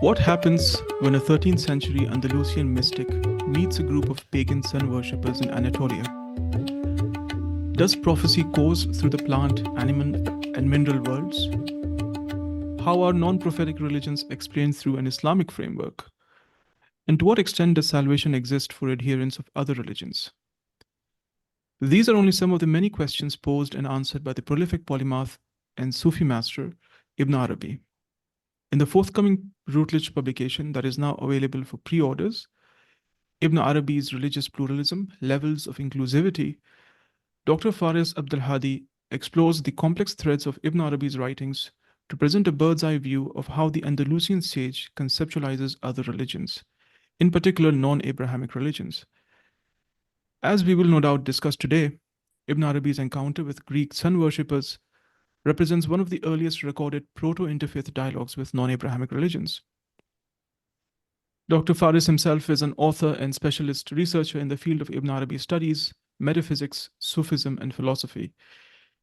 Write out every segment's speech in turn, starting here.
What happens when a 13th century Andalusian mystic meets a group of pagan sun worshippers in Anatolia? Does prophecy course through the plant, animal, and mineral worlds? How are non-prophetic religions explained through an Islamic framework? And to what extent does salvation exist for adherents of other religions? These are only some of the many questions posed and answered by the prolific polymath and Sufi master Ibn Arabi. In the forthcoming Routledge publication that is now available for pre-orders, Ibn Arabi's Religious Pluralism, Levels of Inclusivity, Dr. Faris Abdel-hadi explores the complex threads of Ibn Arabi's writings to present a bird's-eye view of how the Andalusian sage conceptualizes other religions, in particular non-Abrahamic religions. As we will no doubt discuss today, Ibn Arabi's encounter with Greek sun worshippers represents one of the earliest recorded proto-interfaith dialogues with non-Abrahamic religions. Dr. Faris himself is an author and specialist researcher in the field of Ibn Arabi studies, metaphysics, Sufism, and philosophy.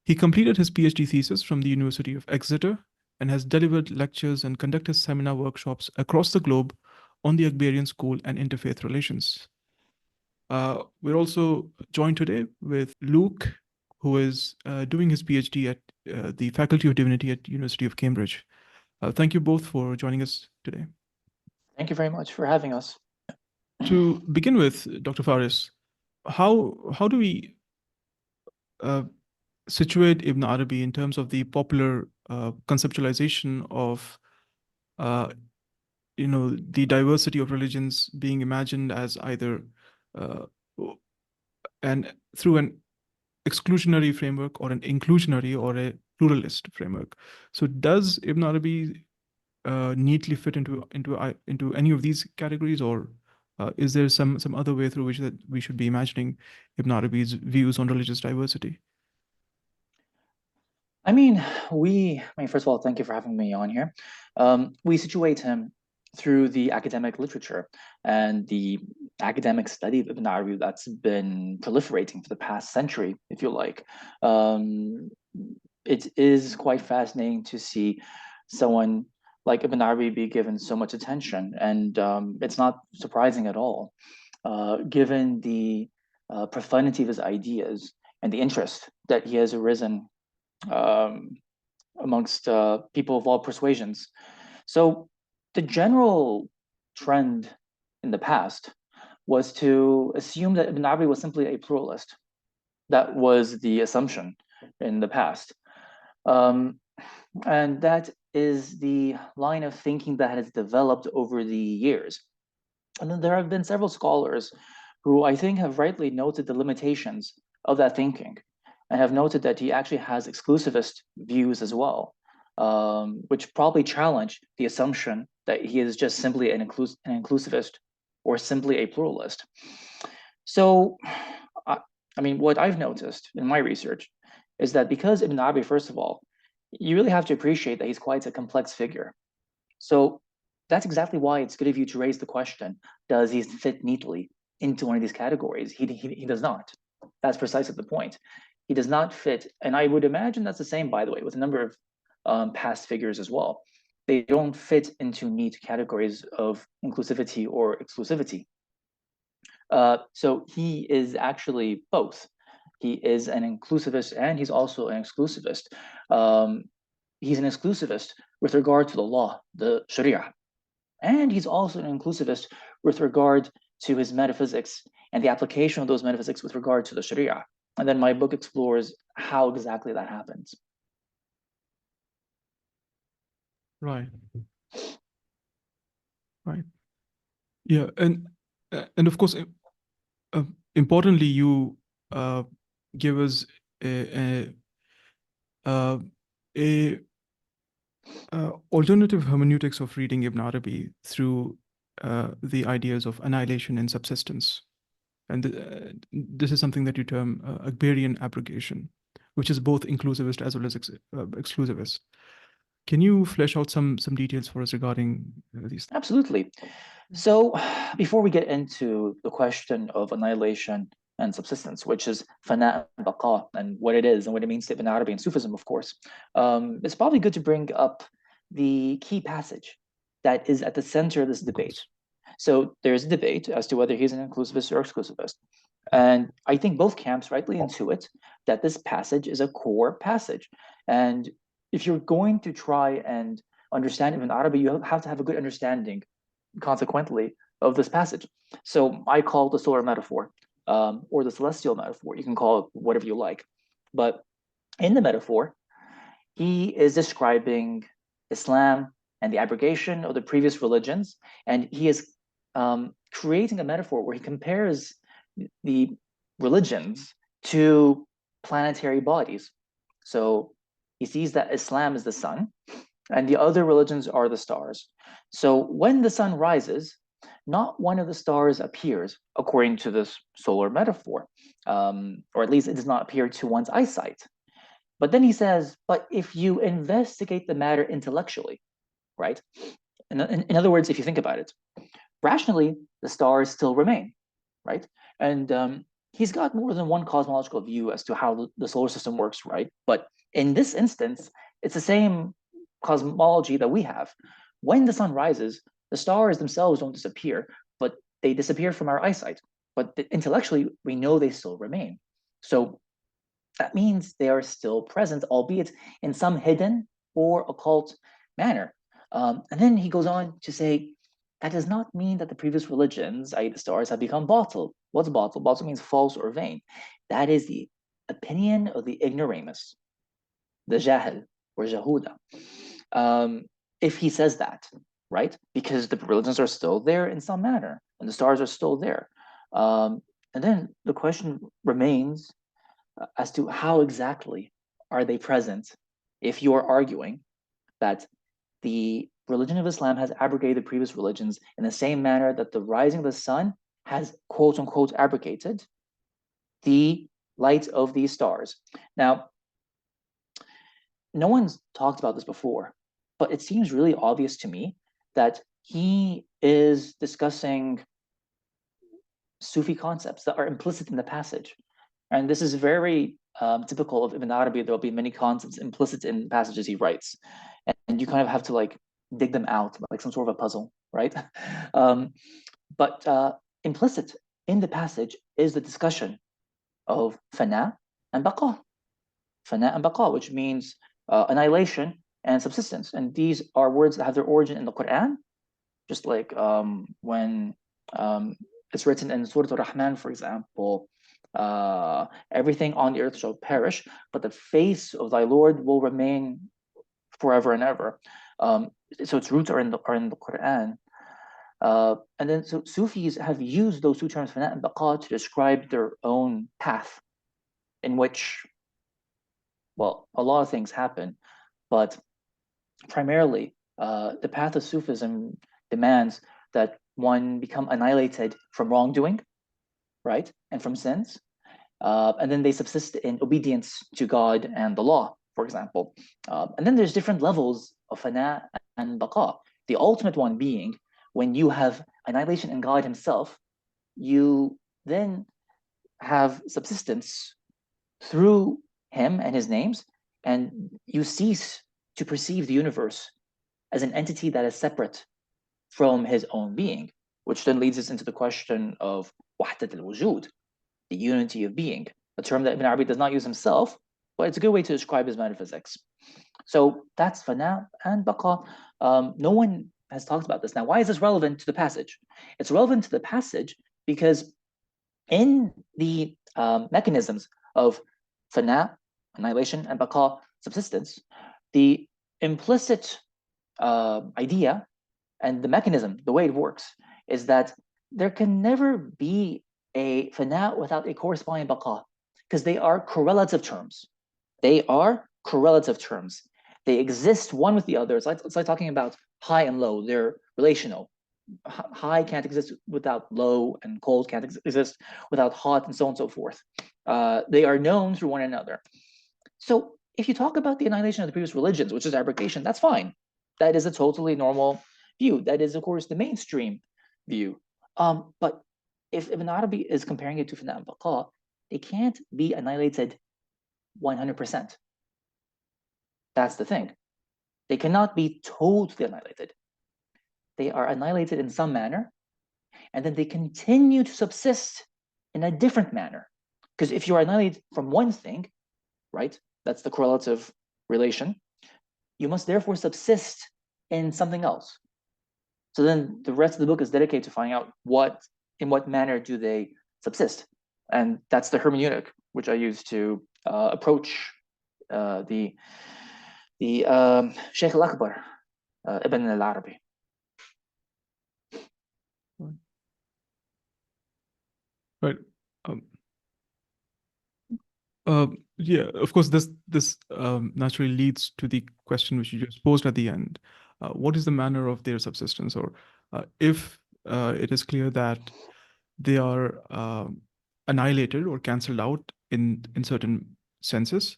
He completed his PhD thesis from the University of Exeter and has delivered lectures and conducted seminar workshops across the globe on the Akbarian school and interfaith relations. We're also joined today with Luke, who is doing his PhD at the Faculty of Divinity at University of Cambridge. Thank you both for joining us today. Thank you very much for having us. To begin with, Dr. Faris, how do we situate Ibn Arabi in terms of the popular conceptualization of the diversity of religions being imagined as either and through an exclusionary framework or an inclusionary or a pluralist framework? So does Ibn Arabi neatly fit into any of these categories, or is there some other way through which that we should be imagining Ibn Arabi's views on religious diversity? First of all, thank you for having me on here. We situate him through the academic literature and the academic study of Ibn Arabi that's been proliferating for the past century, if you like. It is quite fascinating to see someone like Ibn Arabi be given so much attention, and it's not surprising at all, given the profundity of his ideas and the interest that he has arisen amongst people of all persuasions. So the general trend in the past was to assume that Ibn Arabi was simply a pluralist. That was the assumption in the past. And that is the line of thinking that has developed over the years. And then there have been several scholars who I think have rightly noted the limitations of that thinking and have noted that he actually has exclusivist views as well, which probably challenge the assumption that he is just simply an inclusivist or simply a pluralist. So, what I've noticed in my research is that because Ibn Arabi, first of all, you really have to appreciate that he's quite a complex figure. So that's exactly why it's good of you to raise the question, does he fit neatly into one of these categories? He does not. That's precisely the point. He does not fit, and I would imagine that's the same, by the way, with a number of past figures as well. They don't fit into neat categories of inclusivity or exclusivity. So he is actually both. He is an inclusivist and he's also an exclusivist. He's an exclusivist with regard to the law, the Sharia, and he's also an inclusivist with regard to his metaphysics and the application of those metaphysics with regard to the Sharia. And then my book explores how exactly that happens. Right. Yeah, and of course, importantly, you give us a alternative hermeneutics of reading Ibn Arabi through the ideas of annihilation and subsistence. And this is something that you term Akbarian abrogation, which is both inclusivist as well as exclusivist. Can you flesh out some details for us regarding these? Absolutely. So before we get into the question of annihilation and subsistence, which is fana and baqa, and what it is and what it means to Ibn Arabi and Sufism, of course, it's probably good to bring up the key passage that is at the center of this debate. So there's a debate as to whether he's an inclusivist or exclusivist. And I think both camps rightly intuit that this passage is a core passage. And if you're going to try and understand Ibn Arabi, you have to have a good understanding, consequently, of this passage. So I call it the solar metaphor, or the celestial metaphor. You can call it whatever you like. But in the metaphor, he is describing Islam and the abrogation of the previous religions. And he is creating a metaphor where he compares the religions to planetary bodies. So he sees that Islam is the sun and the other religions are the stars. So when the sun rises, not one of the stars appears according to this solar metaphor, or at least it does not appear to one's eyesight. But then he says, but if you investigate the matter intellectually, right? In other words, if you think about it, rationally, the stars still remain, right? And he's got more than one cosmological view as to how the solar system works, right? But in this instance, it's the same cosmology that we have. When the sun rises, the stars themselves don't disappear, but they disappear from our eyesight. But intellectually, we know they still remain. So that means they are still present, albeit in some hidden or occult manner. And then he goes on to say, that does not mean that the previous religions, i.e. the stars, have become batil. What's batil? Batil means false or vain. That is the opinion of the ignoramus, the jahil or jahuda. If he says that, right? Because the religions are still there in some manner, and the stars are still there. And then the question remains as to how exactly are they present if you are arguing that the religion of Islam has abrogated the previous religions in the same manner that the rising of the sun has quote unquote abrogated the light of these stars. Now, no one's talked about this before, but it seems really obvious to me that he is discussing Sufi concepts that are implicit in the passage. And this is very typical of Ibn Arabi. There'll be many concepts implicit in passages he writes. And you kind of have to like dig them out like some sort of a puzzle, right? But implicit in the passage is the discussion of fana and baqa. Fana and baqa, which means annihilation and subsistence. And these are words that have their origin in the Quran, just like when it's written in Surah Al-Rahman, for example, everything on the earth shall perish, but the face of thy Lord will remain forever and ever. So its roots are in the Quran. And then so Sufis have used those two terms, fana and baqa, to describe their own path, in which, well, a lot of things happen, but primarily the path of Sufism demands that one become annihilated from wrongdoing, right, and from sins, and then they subsist in obedience to God and the law, for example. And then there's different levels of fana and baqa. The ultimate one being when you have annihilation in God himself, you then have subsistence through him and his names, and you cease to perceive the universe as an entity that is separate from his own being, which then leads us into the question of wahdat al-wujud, the unity of being, a term that Ibn Arabi does not use himself, but it's a good way to describe his metaphysics. So that's fana and baqa. No one has talked about this. Now, why is this relevant to the passage? It's relevant to the passage because in the mechanisms of fana, annihilation, and baqa, subsistence, the implicit idea and the mechanism, the way it works, is that there can never be a fana without a corresponding baqa, because they are correlative terms. They are correlative terms. They exist one with the other. It's like talking about high and low. They're relational. High can't exist without low, and cold can't exist without hot, and so on and so forth. They are known through one another. So if you talk about the annihilation of the previous religions, which is abrogation, that's fine. That is a totally normal view. That is, of course, the mainstream view. But if Ibn Arabi is comparing it to fana and baqa, they can't be annihilated 100%. That's the thing. They cannot be totally annihilated. they are annihilated in some manner, and then they continue to subsist in a different manner. Because if you are annihilated from one thing, right, that's the correlative relation, you must therefore subsist in something else. So then the rest of the book is dedicated to finding out in what manner do they subsist. And that's the hermeneutic which I use to approach the Sheikh al-Akbar, Ibn al-Arabi. Right. Yeah, of course, this naturally leads to the question which you just posed at the end. What is the manner of their subsistence? Or if it is clear that they are annihilated or cancelled out in certain senses,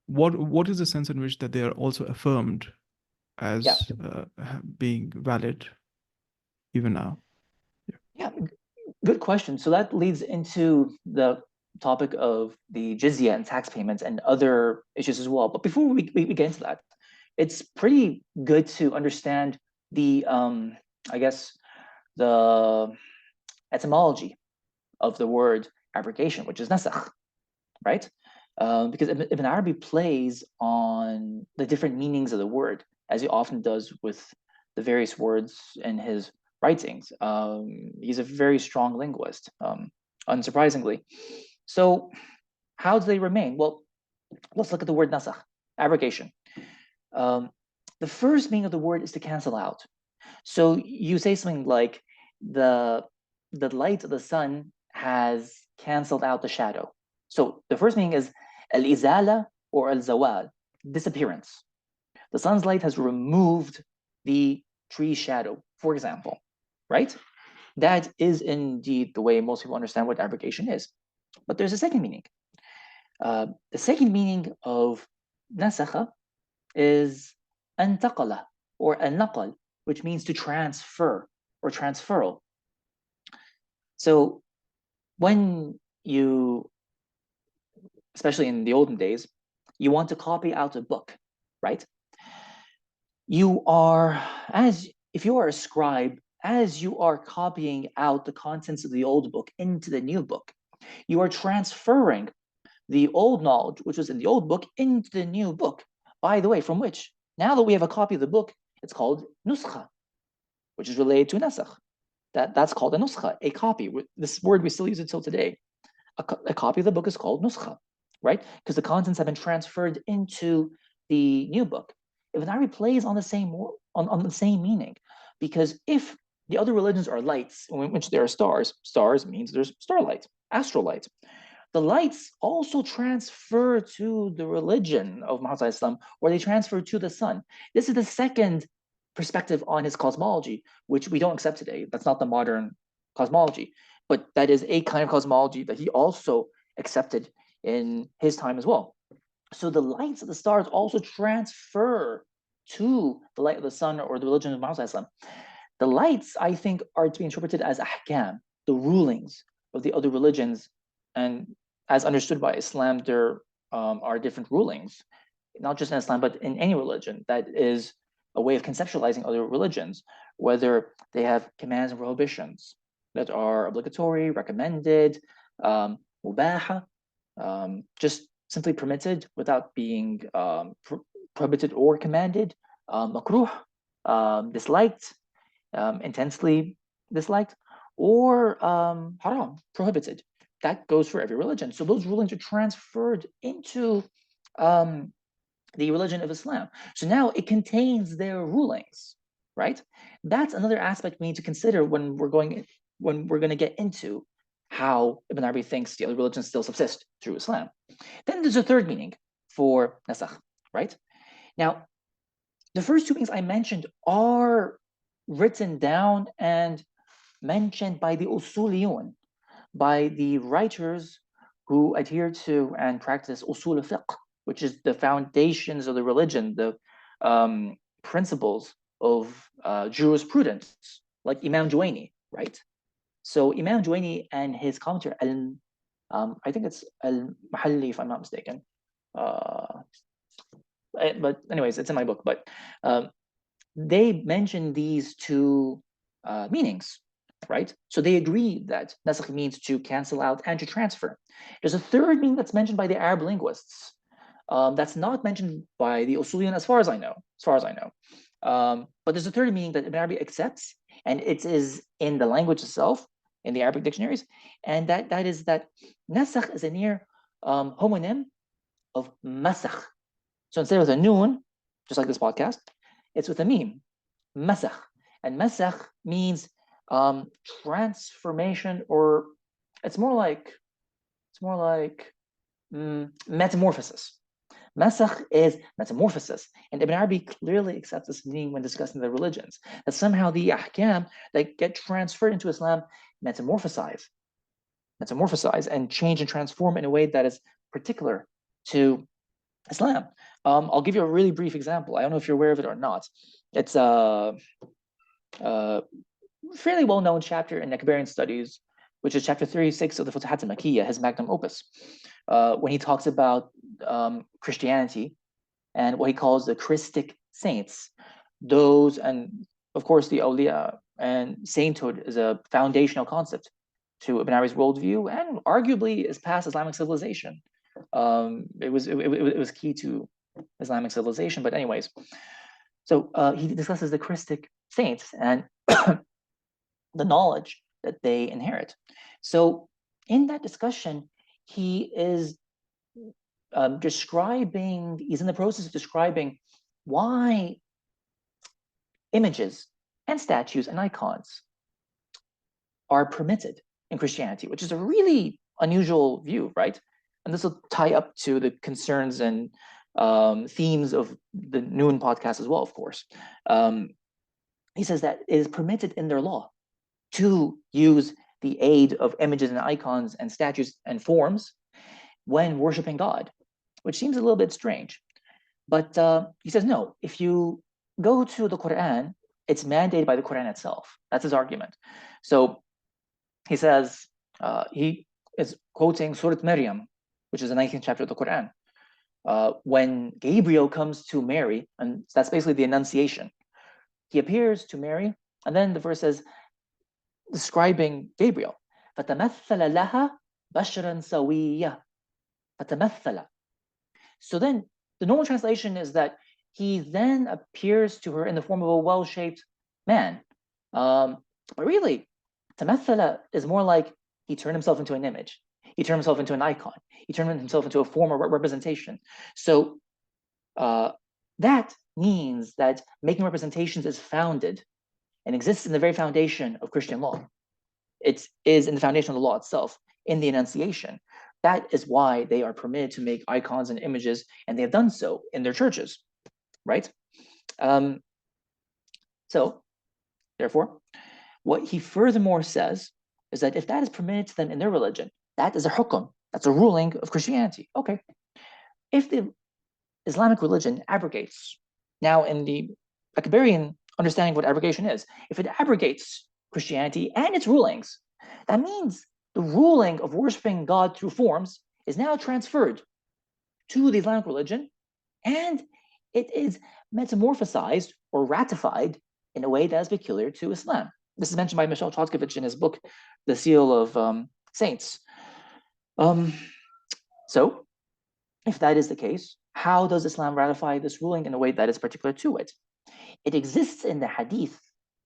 what is the sense in which that they are also affirmed as being valid even now? Yeah, good question. So that leads into the topic of the jizya and tax payments and other issues as well. But before we get into that, it's pretty good to understand the I guess the etymology of the word abrogation, which is nasakh, right? Because Ibn Arabi plays on the different meanings of the word, as he often does with the various words in his writings. He's a very strong linguist, unsurprisingly. So how do they remain? Well, let's look at the word nasakh, abrogation. The first meaning of the word is to cancel out. So you say something like the light of the sun has canceled out the shadow. So the first meaning is al-izala or al-zawal, disappearance. The sun's light has removed the tree's shadow, for example, right? That is indeed the way most people understand what abrogation is. But there's a second meaning. The second meaning of nasakha is antaqala or an-naqal, which means to transfer or transferal. So when you, especially in the olden days, you want to copy out a book, right? You are, if you are a scribe, as you are copying out the contents of the old book into the new book, you are transferring the old knowledge, which was in the old book, into the new book. By the way, from which, now that we have a copy of the book, it's called nuskha, which is related to nasakh. That's called a nuskha, a copy. This word, we still use it till today. A copy of the book is called nuskha, right? Because the contents have been transferred into the new book. Ibn Arabi plays on the same meaning, because if the other religions are lights, in which there are stars, stars means there's starlight, astral light. The lights also transfer to the religion of Muhammad Islam, or they transfer to the sun. This is the second perspective on his cosmology, which we don't accept today. That's not the modern cosmology, but that is a kind of cosmology that he also accepted in his time as well. So the lights of the stars also transfer to the light of the sun or the religion of Muhammad Islam. The lights, I think, are to be interpreted as ahkam, the rulings of the other religions. And as understood by Islam, there are different rulings, not just in Islam, but in any religion. That is a way of conceptualizing other religions, whether they have commands and prohibitions that are obligatory, recommended, mubaha, just simply permitted without being prohibited or commanded, makruh, disliked, intensely disliked, or haram, prohibited. That goes for every religion. So those rulings are transferred into the religion of Islam. So now it contains their rulings, right? That's another aspect we need to consider when we're going to get into how Ibn Arabi thinks the other religions still subsist through Islam. Then there's a third meaning for nasakh, right? Now, the first two meanings I mentioned are written down and mentioned by the usuliyun, by the writers who adhere to and practice usul al-fiqh, which is the foundations of the religion, the principles of jurisprudence, like Imam Juwayni, right? So Imam Juwayni and his commentary, I think it's Al-Mahalli, if I'm not mistaken. But anyways, it's in my book. But they mention these two meanings, right? So they agree that nasakh means to cancel out and to transfer. There's a third meaning that's mentioned by the Arab linguists. That's not mentioned by the Usuliyin as far as I know. But there's a third meaning that Ibn Arabi accepts, and it is in the language itself, in the Arabic dictionaries, and that is that nasakh is a near homonym of masakh. So instead of a noon, just like this podcast, it's with a meme, masakh. And masakh means transformation, or it's more like metamorphosis. Masakh is metamorphosis, and Ibn Arabi clearly accepts this meaning when discussing the religions, that somehow the ahkam that get transferred into Islam metamorphosize and change and transform in a way that is particular to Islam. I'll give you a really brief example. I don't know if you're aware of it or not. It's a fairly well-known chapter in Akbarian studies, which is chapter 36 of the Futuhat al-Makkiyah, his magnum opus, when he talks about Christianity and what he calls the Christic saints. Those, and of course the awliya, and sainthood is a foundational concept to Ibn Arabi's worldview, and arguably is past Islamic civilization. It was key to Islamic civilization. But anyways, so he discusses the Christic saints and the knowledge that they inherit. So in that discussion, he is he's in the process of describing why images and statues and icons are permitted in Christianity, which is a really unusual view, right? And this will tie up to the concerns and themes of the Noon podcast as well, of course. He says that it is permitted in their law to use the aid of images and icons and statues and forms when worshiping God, which seems a little bit strange. But he says, no, if you go to the Quran, it's mandated by the Quran itself. That's his argument. So he says, he is quoting Surah Maryam, which is the 19th chapter of the Quran. When Gabriel comes to Mary, and that's basically the Annunciation, he appears to Mary, and then the verse says, describing Gabriel, فَتَمَثَّلَ لَهَا بَشْرًا سَوِيًّا. فَتَمَثَّلَ. So then the normal translation is that he then appears to her in the form of a well-shaped man. But really, تَمَثَّلَ is more like he turned himself into an image. He turned himself into an icon. He turned himself into a form of representation. So that means that making representations is founded and exists in the very foundation of Christian law. It is in the foundation of the law itself, in the Annunciation. That is why they are permitted to make icons and images, and they have done so in their churches, right? So, therefore, what he furthermore says is that if that is permitted to them in their religion, that is a hukum, that's a ruling of Christianity. Okay. If the Islamic religion abrogates, now in the Akbarian understanding of what abrogation is, if it abrogates Christianity and its rulings, that means the ruling of worshiping God through forms is now transferred to the Islamic religion, and it is metamorphosized or ratified in a way that is peculiar to Islam. This is mentioned by Michel Chodkiewicz in his book, The Seal of Saints. So, if that is the case, how does Islam ratify this ruling in a way that is particular to it? It exists in the hadith,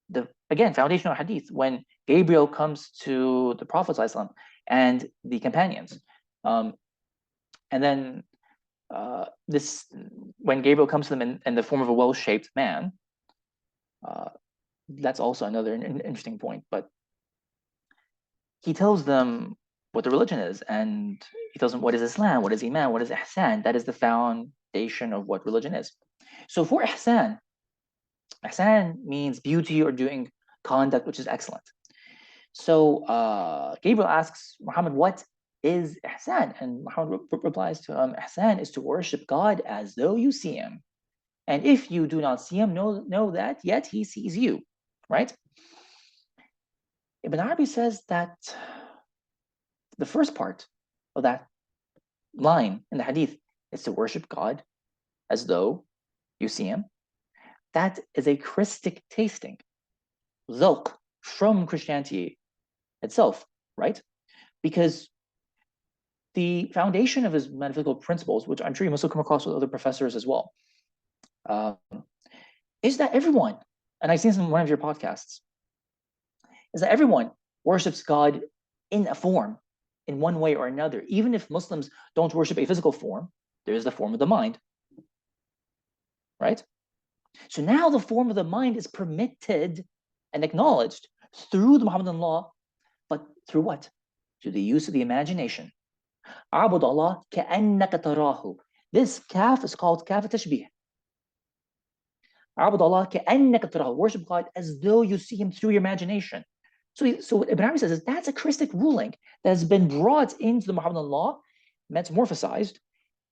the, again, foundational hadith, when Gabriel comes to the Prophet ﷺ and the companions. And then when Gabriel comes to them in the form of a well-shaped man, that's also another interesting point. But he tells them what the religion is, and he tells them what is Islam, what is Iman, what is Ihsan. That is the foundation of what religion is. So for Ihsan means beauty or doing conduct which is excellent. So Gabriel asks Muhammad, what is Ihsan? And Muhammad replies to him, Ihsan is to worship God as though you see him. And if you do not see him, know that yet he sees you, right? Ibn Arabi says that the first part of that line in the hadith is to worship God as though you see him. that is a Christic tasting, ذوق, from Christianity itself, right? Because the foundation of his metaphysical principles, which I'm sure you must have come across with other professors as well, is that everyone, and I've seen this in one of your podcasts, is that everyone worships God in a form, in one way or another. Even if Muslims don't worship a physical form, there is the form of the mind, right? So now the form of the mind is permitted and acknowledged through the Muhammadan law, but through what? Through the use of the imagination. عَبُدَ اللَّهَ كَأَنَّكَ تَرَاهُ. This kaf is called kaf tashbih. عَبُدَ اللَّهَ كَأَنَّكَ تَرَاهُ. Worship God as though you see him through your imagination. So what Ibn Arabi says is that's a Christic ruling that has been brought into the Muhammadan law, metamorphosized,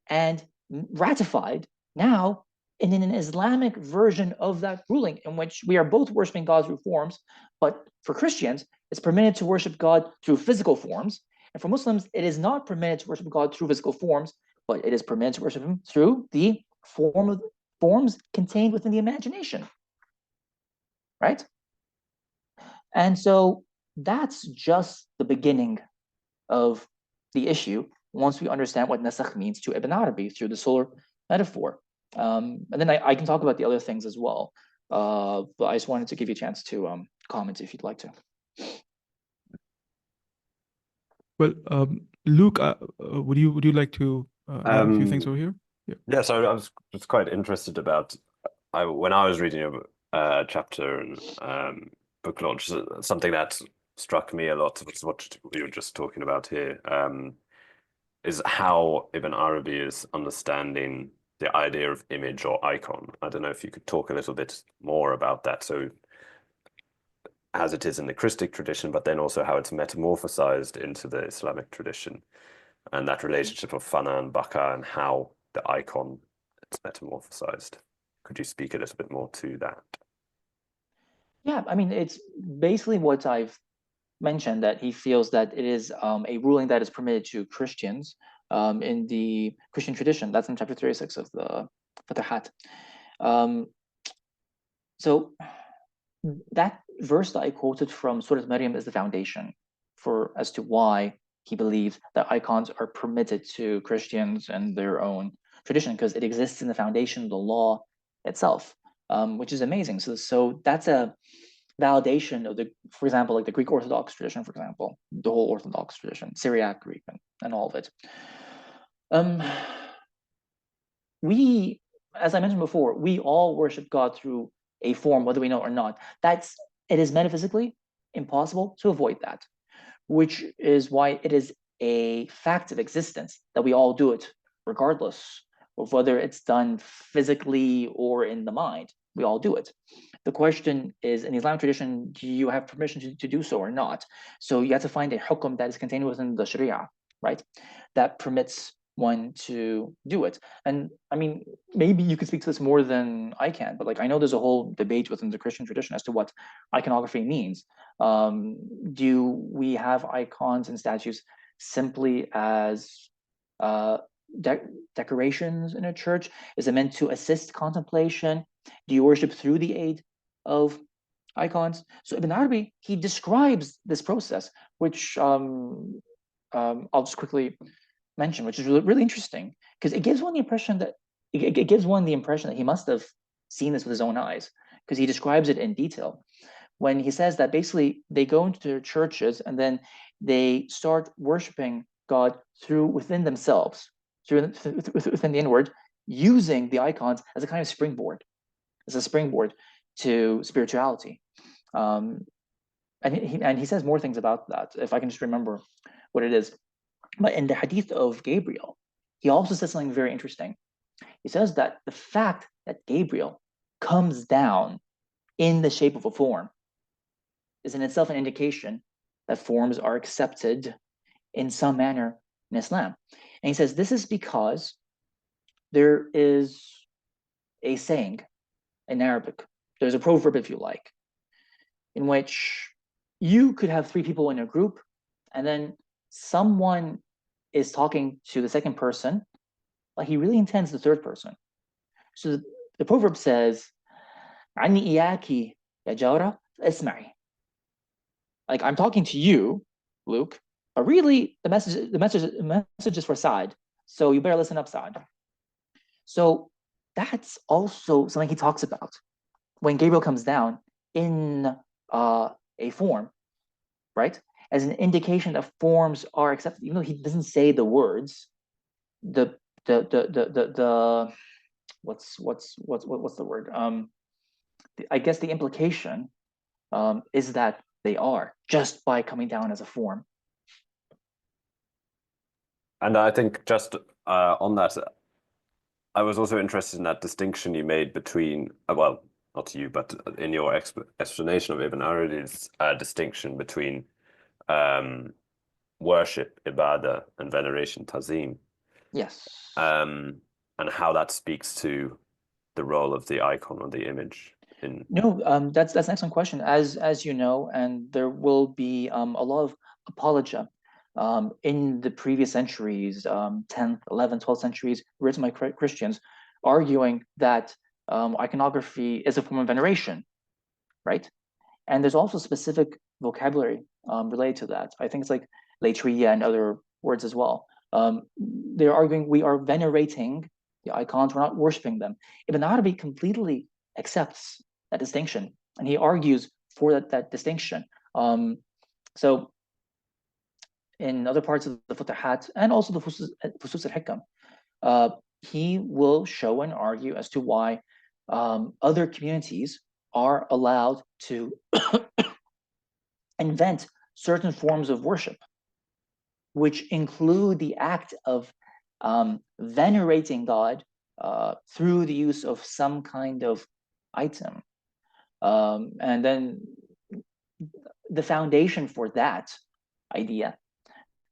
and ratified now in an Islamic version of that ruling, in which we are both worshiping God through forms, but for Christians, it's permitted to worship God through physical forms. And for Muslims, it is not permitted to worship God through physical forms, but it is permitted to worship him through the forms contained within the imagination, right? And so that's just the beginning of the issue once we understand what nasakh means to Ibn Arabi through the solar metaphor. And then I can talk about the other things as well. But I just wanted to give you a chance to comment if you'd like to. Well, Luke, would you like to add a few things over here? Yeah, so I was just quite interested about when I was reading your chapter and book launch, something that struck me a lot, which is what we were just talking about here, is how Ibn Arabi is understanding the idea of image or icon. I don't know if you could talk a little bit more about that. So as it is in the Christic tradition, but then also how it's metamorphosized into the Islamic tradition, and that relationship of fana and baka and how the icon is metamorphosized. Could you speak a little bit more to that? Yeah, I mean, it's basically what I've mentioned, that he feels that it is a ruling that is permitted to Christians in the Christian tradition. That's in chapter 36 of the Fatahat. So that verse that I quoted from Surah Maryam is the foundation as to why he believes that icons are permitted to Christians and their own tradition, because it exists in the foundation of the law itself, which is amazing. So that's a validation of for example, like the Greek Orthodox tradition, for example, the whole Orthodox tradition, Syriac Greek, and all of it. We, as I mentioned before, we all worship God through a form, whether we know it or not. It is metaphysically impossible to avoid that, which is why it is a fact of existence that we all do it, regardless of whether it's done physically or in the mind. We all do it. The question is, in the Islamic tradition, do you have permission to do so or not? So you have to find a hukum that is contained within the Sharia, right? That permits one to do it. And I mean, maybe you could speak to this more than I can, but like, I know there's a whole debate within the Christian tradition as to what iconography means. Do we have icons and statues simply as decorations in a church? Is it meant to assist contemplation? Do you worship through the aid of icons? So Ibn Arabi, he describes this process, which I'll just quickly mention, which is really interesting, because it gives one the impression that he must have seen this with his own eyes, because he describes it in detail when he says that basically they go into their churches and then they start worshiping God within themselves, within the inward, using the icons as a kind of springboard, to spirituality. And he says more things about that, if I can just remember what it is. But in the hadith of Gabriel, he also says something very interesting. He says that the fact that Gabriel comes down in the shape of a form is in itself an indication that forms are accepted in some manner in Islam. And he says this is because there is a saying in Arabic, there's a proverb, if you like, in which you could have three people in a group, and then someone is talking to the second person, but he really intends the third person. So the proverb says, عني إياكي يا جارة اسمعي. Like, I'm talking to you, Luke, but really the message is for Saad. So you better listen up, Saad. So that's also something he talks about when Gabriel comes down in a form, right? As an indication that forms are accepted, even though he doesn't say the words. The what's the word? I guess the implication is that they are just by coming down as a form. And I think just on that, I was also interested in that distinction you made between, well, not you, but in your explanation of Ibn Arabi's distinction between worship, ibadah, and veneration, tazim. Yes. And how that speaks to the role of the icon or the image. No, that's an excellent question. As you know, and there will be a lot of apologia in the previous centuries, 10th, 11th, 12th centuries, written by Christians, arguing that iconography is a form of veneration, right? And there's also specific vocabulary related to that. I think it's like latria and other words as well. They're arguing we are venerating the icons, we're not worshiping them. Ibn Arabi completely accepts that distinction, and he argues for that distinction. So in other parts of the Futuhat and also the Fusus al-Hikam, he will show and argue as to why other communities are allowed to invent certain forms of worship, which include the act of venerating God through the use of some kind of item. And then the foundation for that idea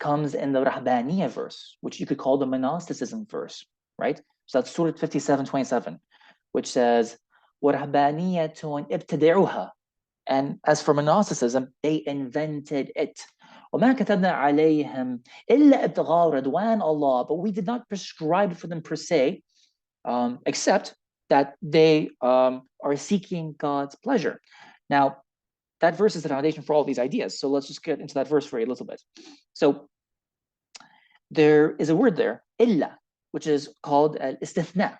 comes in the Rahbaniya verse, which you could call the monasticism verse, right? So that's Surah 57:27, which says, وَرَهْبَانِيَّةٌ ابْتَدِعُوهَا. And as for monasticism, they invented it. وَمَا كَتَبْنَا عَلَيْهِمْ إِلَّا ابْتِغَاءَ رِضْوَانِ اللَّهِ. But we did not prescribe for them per se, except that they are seeking God's pleasure. Now, that verse is the foundation for all these ideas. So let's just get into that verse for a little bit. So there is a word there, illa, which is called al-istithna.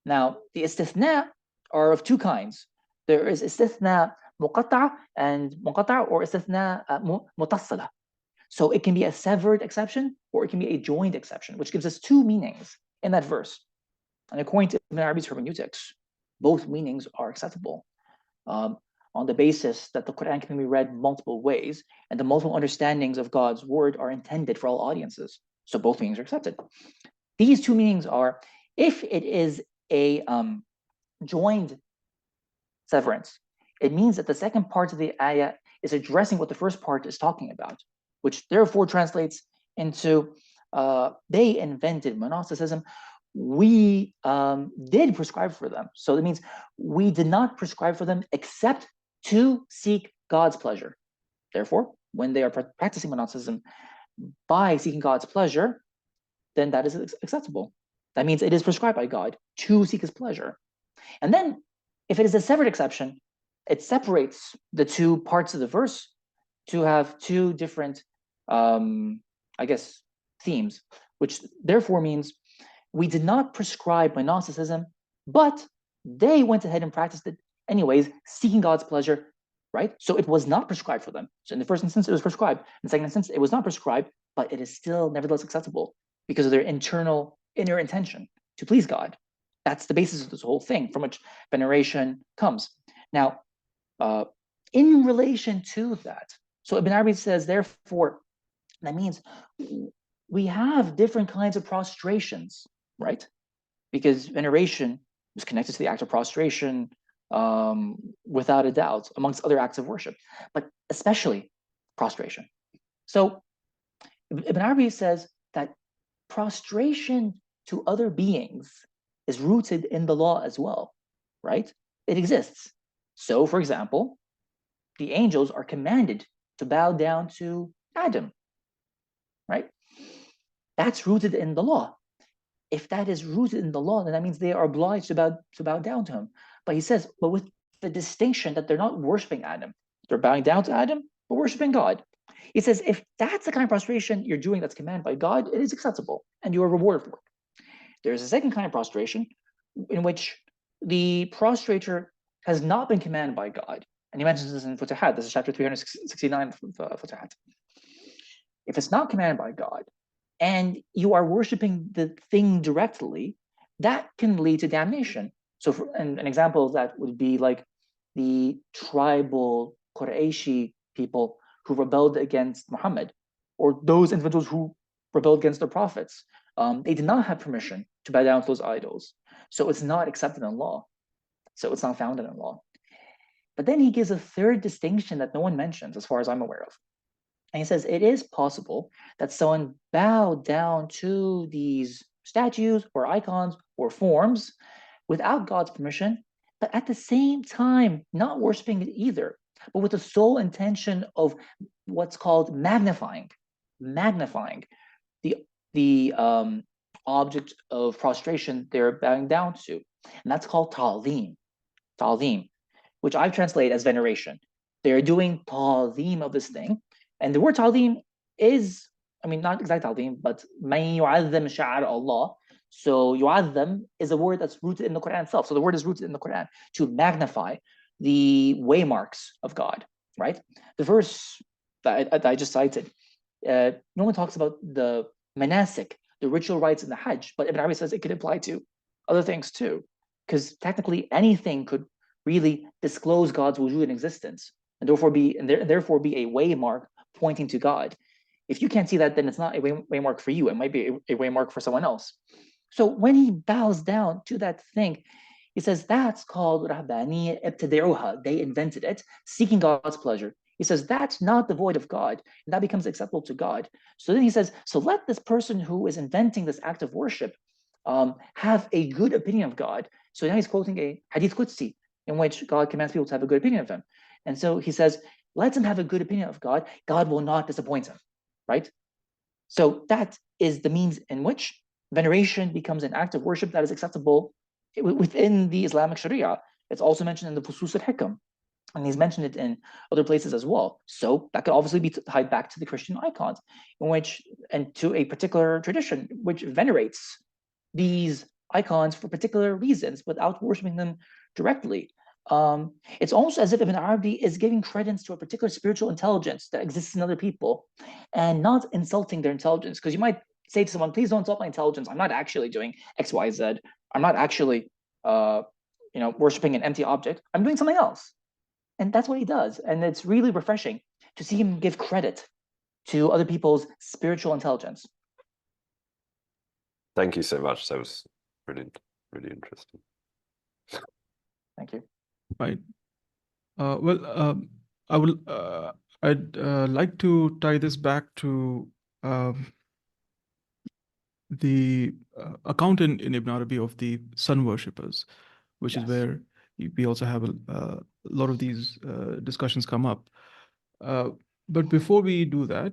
Now, the istithna are of two kinds. There is istithna muqatta' and munqata' or istithna mutassila. So it can be a severed exception or it can be a joined exception, which gives us two meanings in that verse. And according to Ibn Arabi's hermeneutics, both meanings are acceptable on the basis that the Quran can be read multiple ways and the multiple understandings of God's word are intended for all audiences. So both meanings are accepted. These two meanings are, if it is a joined severance, it means that the second part of the ayah is addressing what the first part is talking about, which therefore translates into they invented monasticism. We did prescribe for them. So that means we did not prescribe for them except to seek God's pleasure. Therefore, when they are practicing monasticism by seeking God's pleasure, then that is acceptable. That means it is prescribed by God to seek his pleasure. And then if it is a severed exception, it separates the two parts of the verse to have two different, I guess, themes, which therefore means we did not prescribe monasticism, but they went ahead and practiced it anyways, seeking God's pleasure, right? So it was not prescribed for them. So in the first instance, it was prescribed. In the second instance, it was not prescribed, but it is still nevertheless acceptable because of their inner intention to please God. That's the basis of this whole thing from which veneration comes. Now, in relation to that, so Ibn Arabi says, therefore, that means we have different kinds of prostrations, right? Because veneration is connected to the act of prostration without a doubt, amongst other acts of worship, but especially prostration. So Ibn Arabi says that prostration to other beings is rooted in the law as well, right? It exists. So, for example, the angels are commanded to bow down to Adam, right? That's rooted in the law. If that is rooted in the law, then that means they are obliged to bow down to him. But he says, but with the distinction that they're not worshiping Adam. They're bowing down to Adam, but worshiping God. He says, if that's the kind of prostration you're doing that's commanded by God, it is acceptable and you are rewarded for it. There's a second kind of prostration in which the prostrator has not been commanded by God. And he mentions this in Futuhat. This is chapter 369 of Futuhat. If it's not commanded by God and you are worshiping the thing directly, that can lead to damnation. So an example of that would be like the tribal Qurayshi people who rebelled against Muhammad, or those individuals who rebelled against their prophets. They did not have permission to bow down to those idols. So it's not accepted in law. So it's not founded in law. But then he gives a third distinction that no one mentions, as far as I'm aware of. And he says it is possible that someone bowed down to these statues or icons or forms without God's permission, but at the same time not worshiping it either, but with the sole intention of what's called magnifying the object of prostration they're bowing down to. And that's called ta'zeem, which I've translated as veneration. They're doing ta'zeem of this thing. And the word ta'zeem is, I mean, not exact ta'zeem, but man yu'azzim sha'ar Allah. So yu'azzim is a word that's rooted in the Quran itself. So the word is rooted in the Quran to magnify the waymarks of God, right? The verse that I just cited, no one talks about the manasik, the ritual rites in the Hajj, but Ibn Arabi says it could apply to other things too, because technically anything could really disclose God's wujud in existence, and therefore be a waymark pointing to God. If you can't see that, then it's not a waymark for you. It might be a waymark for someone else. So when he bows down to that thing, he says that's called rahbani ibtada'uha. They invented it, seeking God's pleasure. He says that's not the void of God, and that becomes acceptable to God. So then he says, so let this person who is inventing this act of worship have a good opinion of God. So now he's quoting a hadith Qudsi in which God commands people to have a good opinion of him. And so he says, let him have a good opinion of God. God will not disappoint him, right? So that is the means in which veneration becomes an act of worship that is acceptable within the Islamic Sharia. It's also mentioned in the Fusus al-Hikam, and he's mentioned it in other places as well. So that could obviously be tied back to the Christian icons, in which, and to a particular tradition which venerates these icons for particular reasons without worshiping them directly. It's almost as if Ibn Arabi is giving credence to a particular spiritual intelligence that exists in other people and not insulting their intelligence. Because you might say to someone, please don't insult my intelligence. I'm not actually doing X, Y, Z. I'm not actually worshiping an empty object. I'm doing something else. And that's what he does. And it's really refreshing to see him give credit to other people's spiritual intelligence. Thank you so much. That was brilliant, really interesting. Thank you. Right. I'd like to tie this back to the account in Ibn Arabi of the sun worshippers, which is where we also have a lot of these discussions come up. But before we do that,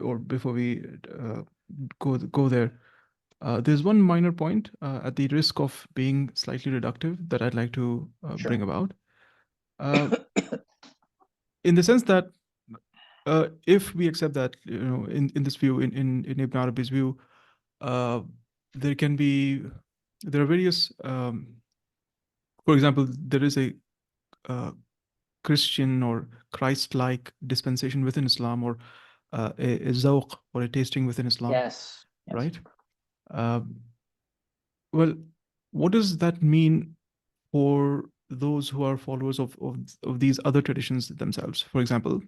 or before we go there, there's one minor point at the risk of being slightly reductive that I'd like to bring about. In the sense that if we accept that, in this view, in Ibn Arabi's view, there are various, for example, there is a Christian or Christ-like dispensation within Islam, or a zawq, or a tasting within Islam. Yes. Right? Well, what does that mean for those who are followers of these other traditions themselves? For example,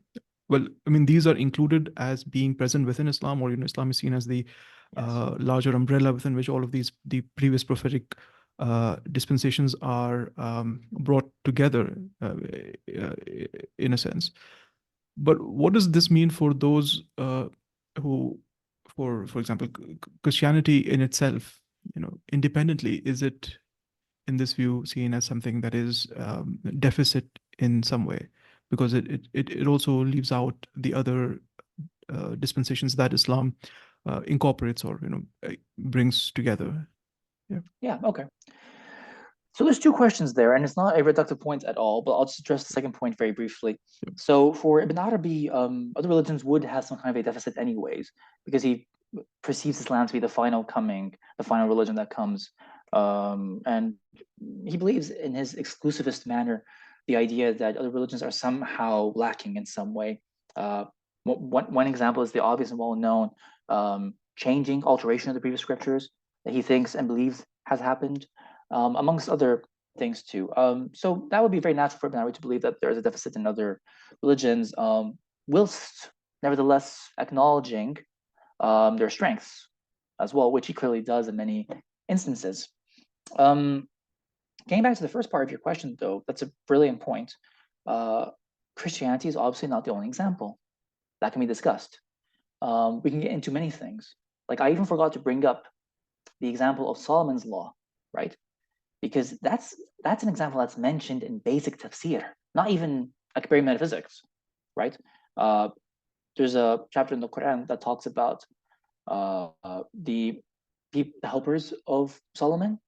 well, I mean, these are included as being present within Islam, or Islam is seen as the larger umbrella within which all of the previous prophetic dispensations are brought together in a sense. But what does this mean for those who, for example, Christianity in itself, independently, is it in this view seen as something that is deficit in some way, because it also leaves out the other dispensations that Islam incorporates or brings together? Okay. So there's two questions there, and it's not a reductive point at all, but I'll just address the second point very briefly. So for Ibn Arabi, other religions would have some kind of a deficit anyways, because he perceives Islam to be the final coming, the final religion that comes. And he believes in his exclusivist manner, the idea that other religions are somehow lacking in some way. One example is the obvious and well-known alteration of the previous scriptures that he thinks and believes has happened, amongst other things too. So that would be very natural for Ibn Arabi to believe that there is a deficit in other religions, whilst nevertheless acknowledging their strengths as well, which he clearly does in many instances. Getting back to the first part of your question, though, that's a brilliant point. Christianity is obviously not the only example that can be discussed. We can get into many things. Like, I even forgot to bring up the example of Solomon's law, right? Because that's an example that's mentioned in basic tafsir, not even Akbari metaphysics, right? There's a chapter in the Quran that talks about the helpers of Solomon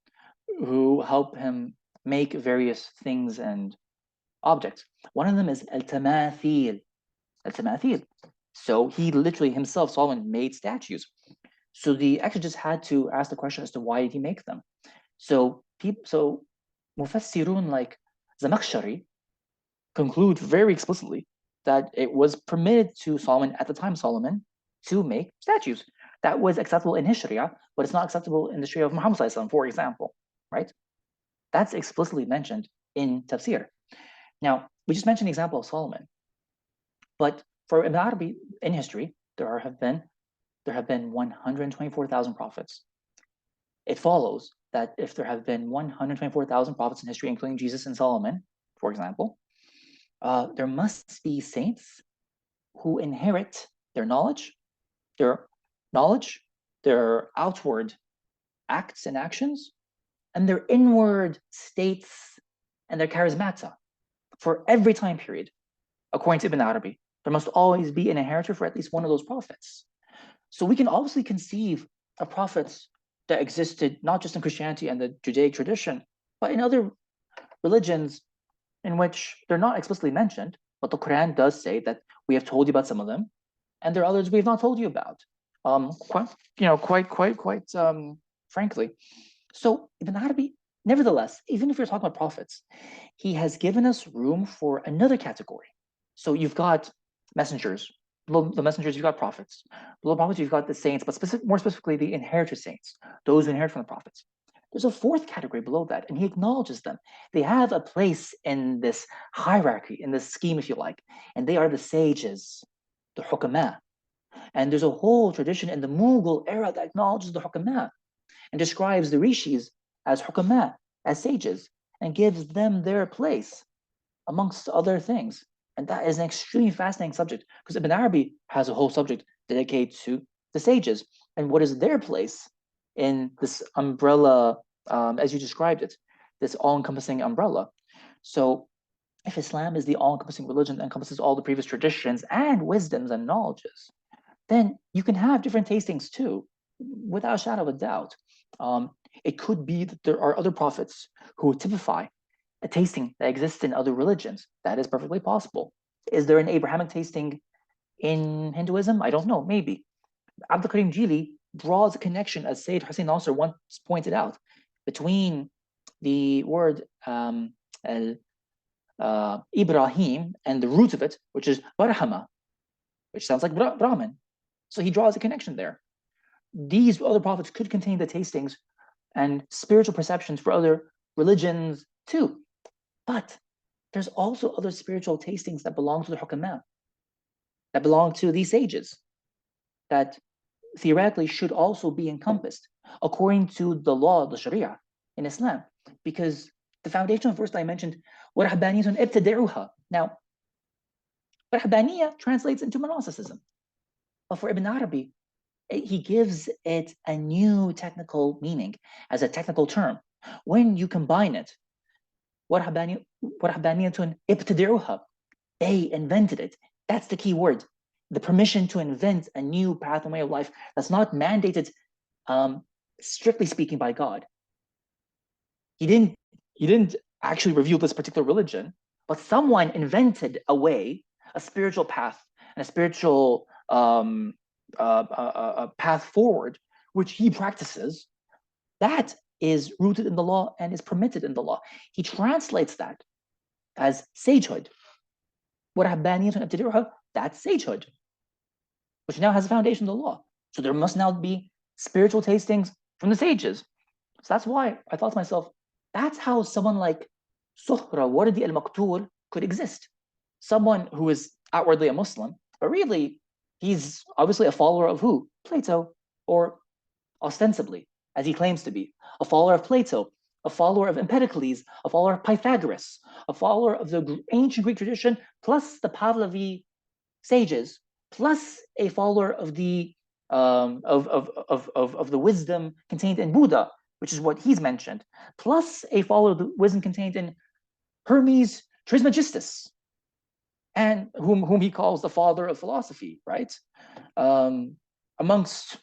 who help him make various things and objects. One of them is al-tamathil. Al-tamathil. So he literally himself, Solomon, made statues. So the exegetes had to ask the question as to why did he make them. So Mufassirun like Zamakhshari conclude very explicitly that it was permitted to Solomon at the time, Solomon, to make statues. That was acceptable in his Sharia, but it's not acceptable in the Sharia of Muhammad, for example, right? That's explicitly mentioned in tafsir. Now, we just mentioned the example of Solomon, but for Ibn Arabi in history, there have been 124,000 prophets. It follows that if there have been 124,000 prophets in history, including Jesus and Solomon, for example, there must be saints who inherit their knowledge, their outward acts and actions, and their inward states and their charismata for every time period. According to Ibn Arabi, there must always be an inheritor for at least one of those prophets. So we can obviously conceive of prophets that existed not just in Christianity and the Judaic tradition, but in other religions in which they're not explicitly mentioned, but the Quran does say that we have told you about some of them, and there are others we have not told you about. Quite frankly. So Ibn Arabi, nevertheless, even if you're talking about prophets, he has given us room for another category. So you've got messengers. Below the messengers, you've got prophets. Below prophets, you've got the saints, but more specifically, the inheritor saints, those who inherit from the prophets. There's a fourth category below that, and he acknowledges them. They have a place in this hierarchy, in this scheme, if you like, and they are the sages, the hukama. And there's a whole tradition in the Mughal era that acknowledges the hukama and describes the rishis as hukama, as sages, and gives them their place amongst other things. And that is an extremely fascinating subject, because Ibn Arabi has a whole subject dedicated to the sages and what is their place in this umbrella, as you described it, this all-encompassing umbrella. So if Islam is the all-encompassing religion that encompasses all the previous traditions and wisdoms and knowledges, then you can have different tastings too, without a shadow of a doubt. It could be that there are other prophets who typify a tasting that exists in other religions. That is perfectly possible. Is there an Abrahamic tasting in Hinduism? I don't know, maybe. Abdul-Karim Jili draws a connection, as Sayyid Hussein Nasr once pointed out, between the word Ibrahim and the root of it, which is Barhama, which sounds like Brahman. So he draws a connection there. These other prophets could contain the tastings and spiritual perceptions for other religions too. But there's also other spiritual tastings that belong to the hukama, that belong to these sages, that theoretically should also be encompassed according to the law, the Sharia in Islam. Because the foundational verse that I mentioned, وَرَحْبَانِيَةٌ ابْتَدَعُوهَا. Now, Rahbaniyya translates into monasticism. But for Ibn Arabi, he gives it a new technical meaning as a technical term. When you combine it, وَرَحْبَانِيَةٌ ابْتَدَعُوهَا, they invented it. That's the key word. The permission to invent a new path and way of life that's not mandated, strictly speaking, by God. He didn't he didn't actually reveal this particular religion, but someone invented a way, a spiritual path, and a spiritual path forward, which he practices, that is rooted in the law and is permitted in the law. He translates that as sagehood. That's sagehood, which now has a foundation in the law. So there must now be spiritual tastings from the sages. So that's why I thought to myself, that's how someone like Suhrawardi al-Maqtul could exist. Someone who is outwardly a Muslim, but really he's obviously a follower of who? Plato, or ostensibly, as he claims to be, a follower of Plato, a follower of Empedocles, a follower of Pythagoras, a follower of the ancient Greek tradition, plus the Pahlavi sages, plus a follower of the the wisdom contained in Buddha, which is what he's mentioned, plus a follower of the wisdom contained in Hermes Trismegistus, and whom he calls the father of philosophy, right? Amongst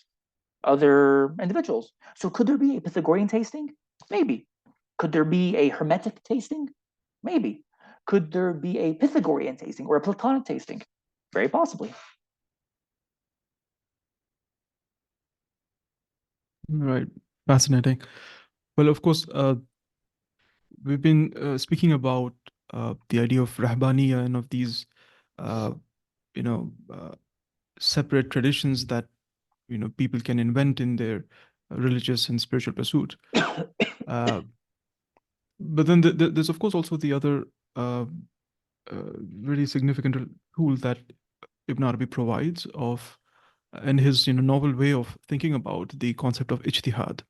other individuals. So could there be a Pythagorean tasting? Maybe. Could there be a Hermetic tasting? Maybe. Could there be a Pythagorean tasting or a Platonic tasting? Very possibly. Right. Fascinating. Well, of course, we've been speaking about the idea of Rahbaniya and of these, separate traditions that, people can invent in their religious and spiritual pursuit. But then there's, of course, also the other really significant tool that Ibn Arabi provides of, and his novel way of thinking about the concept of ijtihad.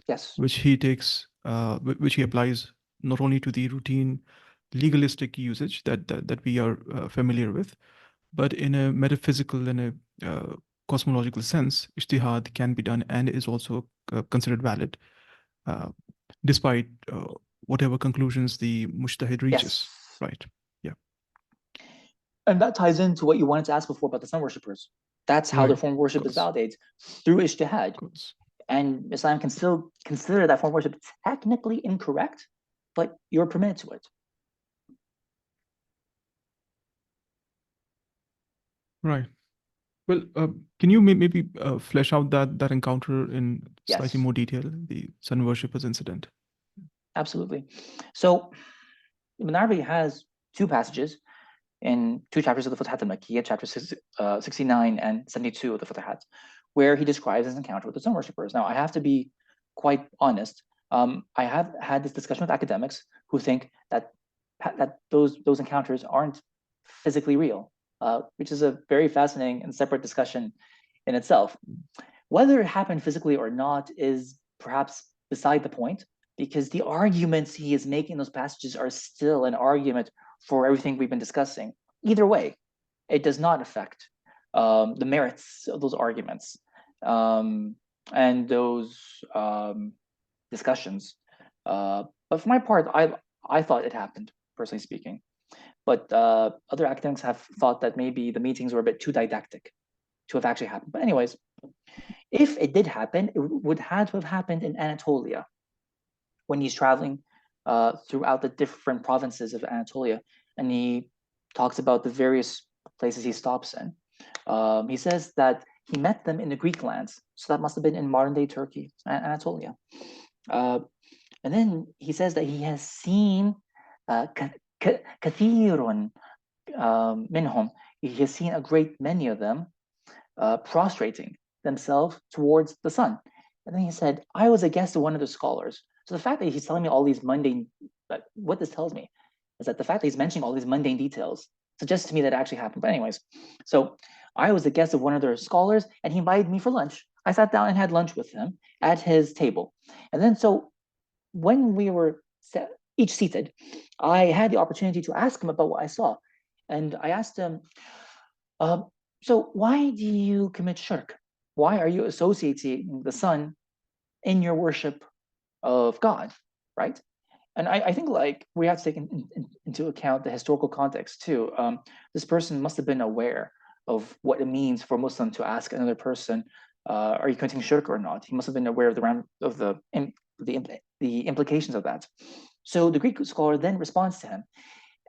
Yes. Which he takes, which he applies not only to the routine legalistic usage that we are familiar with, but in a metaphysical and a cosmological sense, ijtihad can be done and is also considered valid, despite whatever conclusions the mujtahid reaches. Yes. Right. Yeah. And that ties into what you wanted to ask before about the sun worshippers. That's how their form of worship is validated, through ijtihad. And Islam can still consider that form of worship technically incorrect, but you're permitted to it. Right. Well, can you maybe flesh out that encounter in slightly more detail, the sun worshippers incident? Absolutely. So Ibn Arabi has two passages in two chapters of the Futuhat al-Makkiyya, chapters 69 and 72 of the Futuhat, where he describes his encounter with the sun worshippers. Now, I have to be quite honest. I have had this discussion with academics who think that those encounters aren't physically real, which is a very fascinating and separate discussion in itself. Whether it happened physically or not is perhaps beside the point, because the arguments he is making in those passages are still an argument for everything we've been discussing. Either way, it does not affect the merits of those arguments and those discussions. But for my part, I thought it happened, personally speaking. But other academics have thought that maybe the meetings were a bit too didactic to have actually happened. But anyways, if it did happen, it would have to have happened in Anatolia, when he's traveling throughout the different provinces of Anatolia, and he talks about the various places he stops in. He says that he met them in the Greek lands, so that must have been in modern-day Turkey, Anatolia. And then he says that he has seen kathirun minhum. He has seen a great many of them prostrating themselves towards the sun. And then he said, I was a guest of one of the scholars. So the fact that he's telling me all these mundane, what this tells me is that the fact that he's mentioning all these mundane details suggests to me that it actually happened. But anyways, so I was a guest of one of their scholars, and he invited me for lunch. I sat down and had lunch with him at his table. And then so when we were each seated, I had the opportunity to ask him about what I saw. And I asked him, so why do you commit shirk? Why are you associating the sun in your worship of God, right? And I think like we have to take into account the historical context too. This person must have been aware of what it means for a Muslim to ask another person, are you committing shirk or not? He must have been aware of the implications of that. So the Greek scholar then responds to him,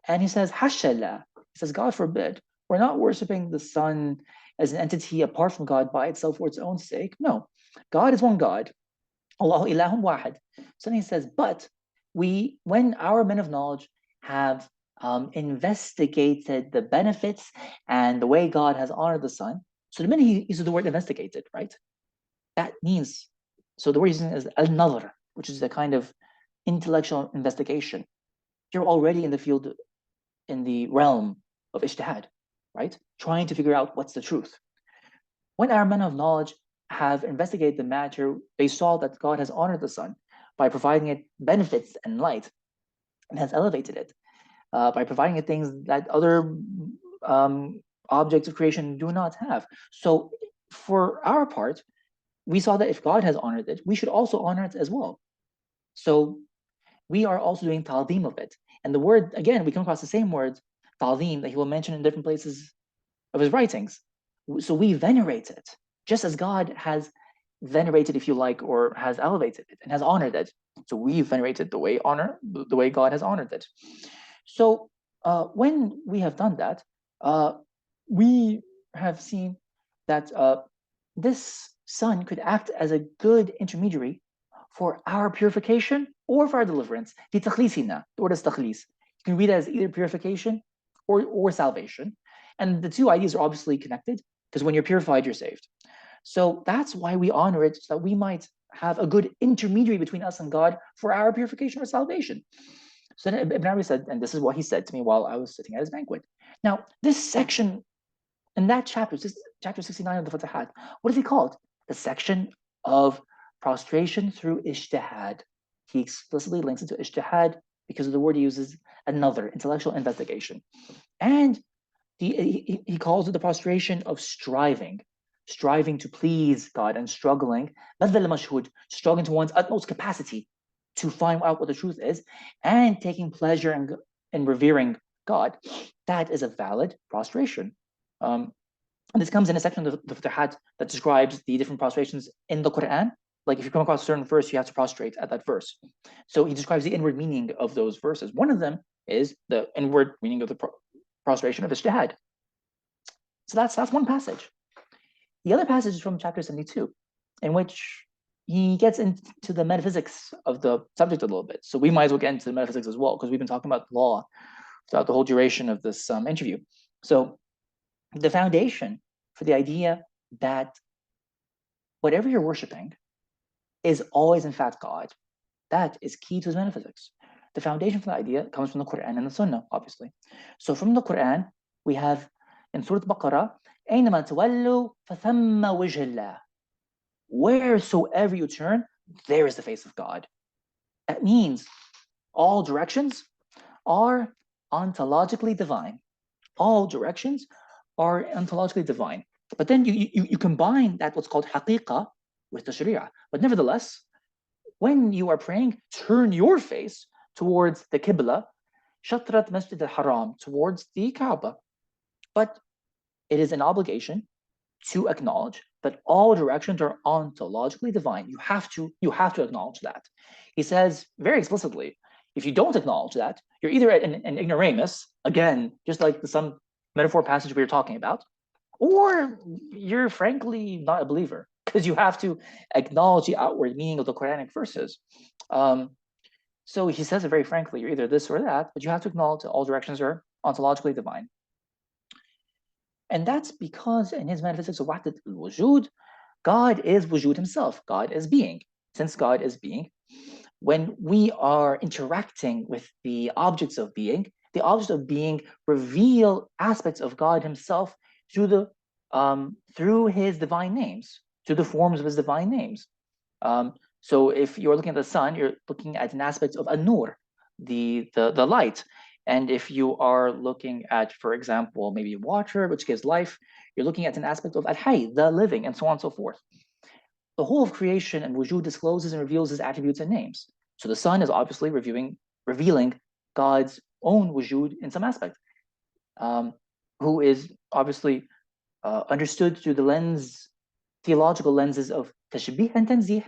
and he says, Hashallah. He says, God forbid, we're not worshiping the sun as an entity apart from God by itself for its own sake. No, God is one God. Allahu ilahum wahid. So then he says, but when our men of knowledge have investigated the benefits and the way God has honored the sun. So the minute he uses the word investigated, right? That means, so the word he's using is al-nadhr, which is a kind of intellectual investigation. You're already in the field, in the realm of ijtihad, right? Trying to figure out what's the truth. When our men of knowledge have investigated the matter, they saw that God has honored the sun by providing it benefits and light, and has elevated it by providing it things that other objects of creation do not have. So for our part, we saw that if God has honored it, we should also honor it as well. So we are also doing ta'zeem of it. And the word, again, we come across the same word, ta'zeem, that he will mention in different places of his writings. So we venerate it, just as God has venerated, if you like, or has elevated it and has honored it. So we venerated the way God has honored it. So when we have done that, we have seen that this sun could act as a good intermediary for our purification or for our deliverance. The word is takhlis. You can read it as either purification or salvation. And the two ideas are obviously connected, because when you're purified, you're saved. So that's why we honor it, so that we might have a good intermediary between us and God for our purification or salvation. So then Ibn Arabi said, and this is what he said to me while I was sitting at his banquet. Now, this section in that chapter, chapter 69 of the Fatahat, what is he called? The section of prostration through ijtihad. He explicitly links it to ijtihad because of the word he uses, another intellectual investigation. And he calls it the prostration of striving to please God and struggling to one's utmost capacity to find out what the truth is, and taking pleasure in revering God. That is a valid prostration. And this comes in a section of the Fatahat that describes the different prostrations in the Quran. Like if you come across a certain verse, you have to prostrate at that verse. So he describes the inward meaning of those verses. One of them is the inward meaning of the prostration of ijtihad. So that's one passage. The other passage is from chapter 72, in which he gets into the metaphysics of the subject a little bit. So we might as well get into the metaphysics as well, because we've been talking about law throughout the whole duration of this interview. So the foundation for the idea that whatever you're worshiping is always in fact God, that is key to his metaphysics. The foundation for the idea comes from the Quran and the Sunnah, obviously. So from the Quran, we have in Surah Al-Baqarah, أَيْنَمَا تَوَلُّوا فَثَمَّ وَجْهَ اللَّهِ. Wheresoever you turn, there is the face of God. That means all directions are ontologically divine. All directions are ontologically divine. But then you combine that, what's called haqiqah, with the sharia. But nevertheless, when you are praying, turn your face towards the Qibla, Shatrat Masjid al-Haram, towards the Kaaba. But it is an obligation to acknowledge that all directions are ontologically divine. You have to acknowledge that. He says very explicitly, if you don't acknowledge that, you're either an ignoramus, again, just like the some metaphor passage we were talking about, or you're frankly not a believer, because you have to acknowledge the outward meaning of the Quranic verses. So he says it very frankly, you're either this or that, but you have to acknowledge that all directions are ontologically divine. And that's because in his metaphysics of Wahdat al-Wujud, God is Wujud himself. God is being. Since God is being, when we are interacting with the objects of being, the objects of being reveal aspects of God himself through his divine names, through the forms of his divine names. So if you're looking at the sun, you're looking at an aspect of an-nur, the light. And if you are looking at, for example, maybe water, which gives life, you're looking at an aspect of al-hayy, the living, and so on and so forth. The whole of creation and wujud discloses and reveals his attributes and names. So the sun is obviously revealing God's own wujud in some aspect, who is obviously understood through the theological lenses of tashbih and tanzih,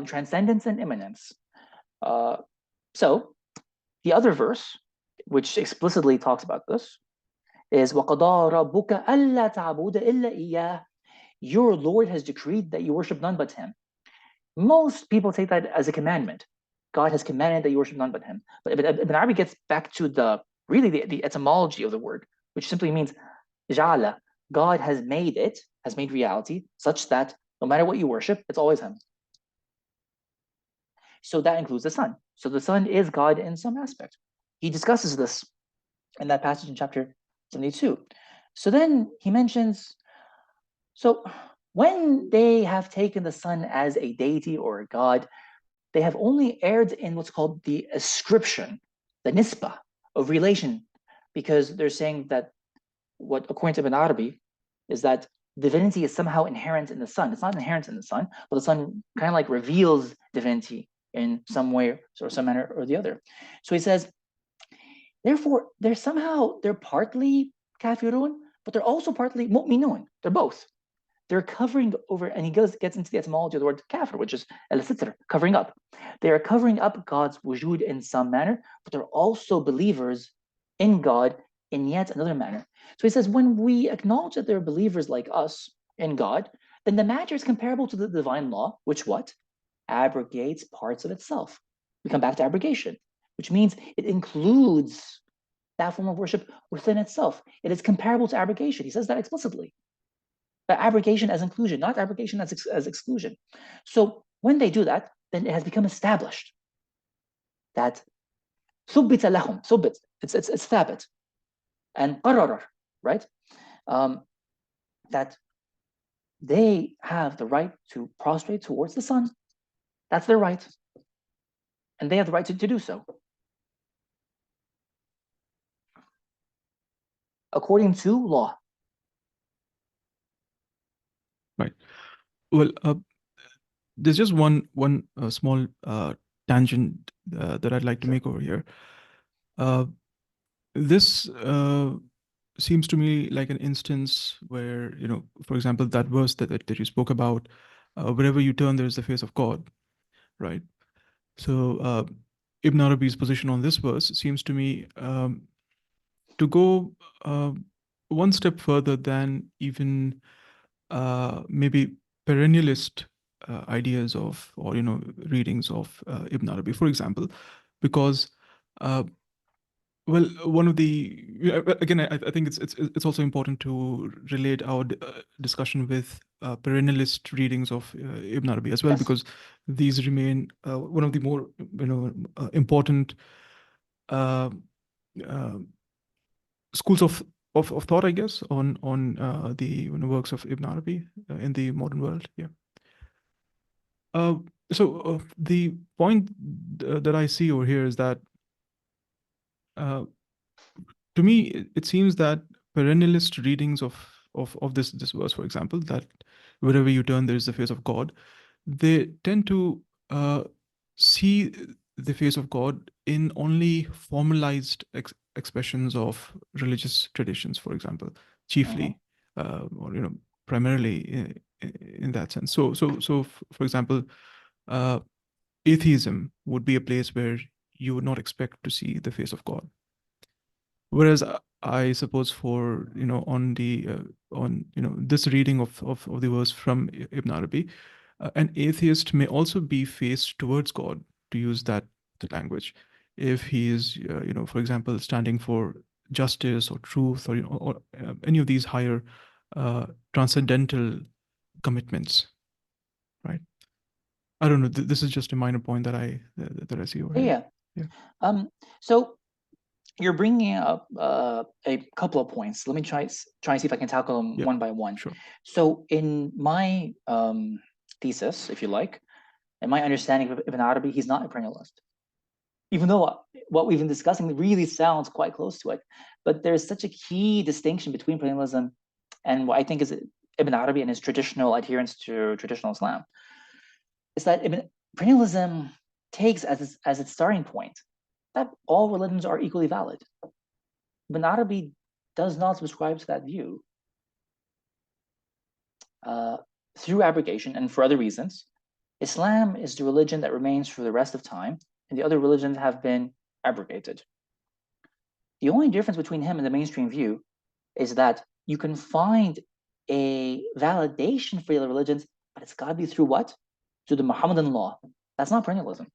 transcendence and immanence. So the other verse, which explicitly talks about this, is وَقَضَىٰ رَبُّكَ أَلَّا تَعْبُدَ إِلَّا إِيَّاهُ. Your Lord has decreed that you worship none but Him. Most people take that as a commandment. God has commanded that you worship none but Him. But Ibn Arabi gets back to the etymology of the word, which simply means جَعَلَ. God has made it, has made reality, such that no matter what you worship, it's always Him. So that includes the sun. So the sun is God in some aspect. He discusses this in that passage in chapter 72. So then he mentions, so when they have taken the sun as a deity or a god, they have only erred in what's called the ascription, the nisbah of relation, because they're saying that what, according to Ibn Arabi, is that divinity is somehow inherent in the sun. It's not inherent in the sun, but the sun kind of like reveals divinity in some way or some manner or the other. So he says, therefore, they're partly kafirun, but they're also partly mu'minun. They're both. They're covering over, and he gets into the etymology of the word kafir, which is al-sitr, covering up. They are covering up God's wujud in some manner, but they're also believers in God in yet another manner. So he says, when we acknowledge that they're believers like us in God, then the matter is comparable to the divine law, which what? Abrogates parts of itself. We come back to abrogation, which means it includes that form of worship within itself. It is comparable to abrogation. He says that explicitly. But abrogation as inclusion, not abrogation as exclusion. So when they do that, then it has become established that ثُبِّتَ لَهُمْ, ثُبِّت, it's thabit, and قَرَرَ, right? That they have the right to prostrate towards the sun. That's their right. And they have the right to do so. According to law. Right. Well, there's just one small tangent that I'd like to make over here. This seems to me like an instance where, for example, that verse that you spoke about, wherever you turn, there is the face of God, right? So Ibn Arabi's position on this verse seems to me to go one step further than even maybe perennialist ideas of, or readings of Ibn Arabi, for example, because well, one of the again, I think it's also important to relate our discussion with perennialist readings of Ibn Arabi as well, Yes. because these remain one of the more important schools of thought, I guess, on the works of Ibn Arabi in the modern world. Yeah. So the point that I see over here is that to me, it seems that perennialist readings of this verse, for example, that wherever you turn, there is the face of God, they tend to see the face of God in only formalized expressions of religious traditions, for example, chiefly, or primarily in that sense. So, for example, atheism would be a place where you would not expect to see the face of God. Whereas I suppose for on this reading of the verse from Ibn Arabi, an atheist may also be faced towards God, to use the language, if he is for example standing for justice or truth, or any of these higher transcendental commitments, right? I don't know. This is just a minor point that I see over here. Yeah. So you're bringing up a couple of points. Let me try and see if I can tackle them one by one. Sure. So in my thesis, if you like, and my understanding of Ibn Arabi, he's not a perennialist. Even though what we've been discussing really sounds quite close to it, but there's such a key distinction between perennialism and what I think is Ibn Arabi and his traditional adherence to traditional Islam. Is that perennialism takes as its starting point that all religions are equally valid. Ibn Arabi does not subscribe to that view. Through abrogation and for other reasons, Islam is the religion that remains for the rest of time, and the other religions have been abrogated. The only difference between him and the mainstream view is that you can find a validation for the other religions, but it's got to be through what? Through the Muhammadan law. That's not perennialism.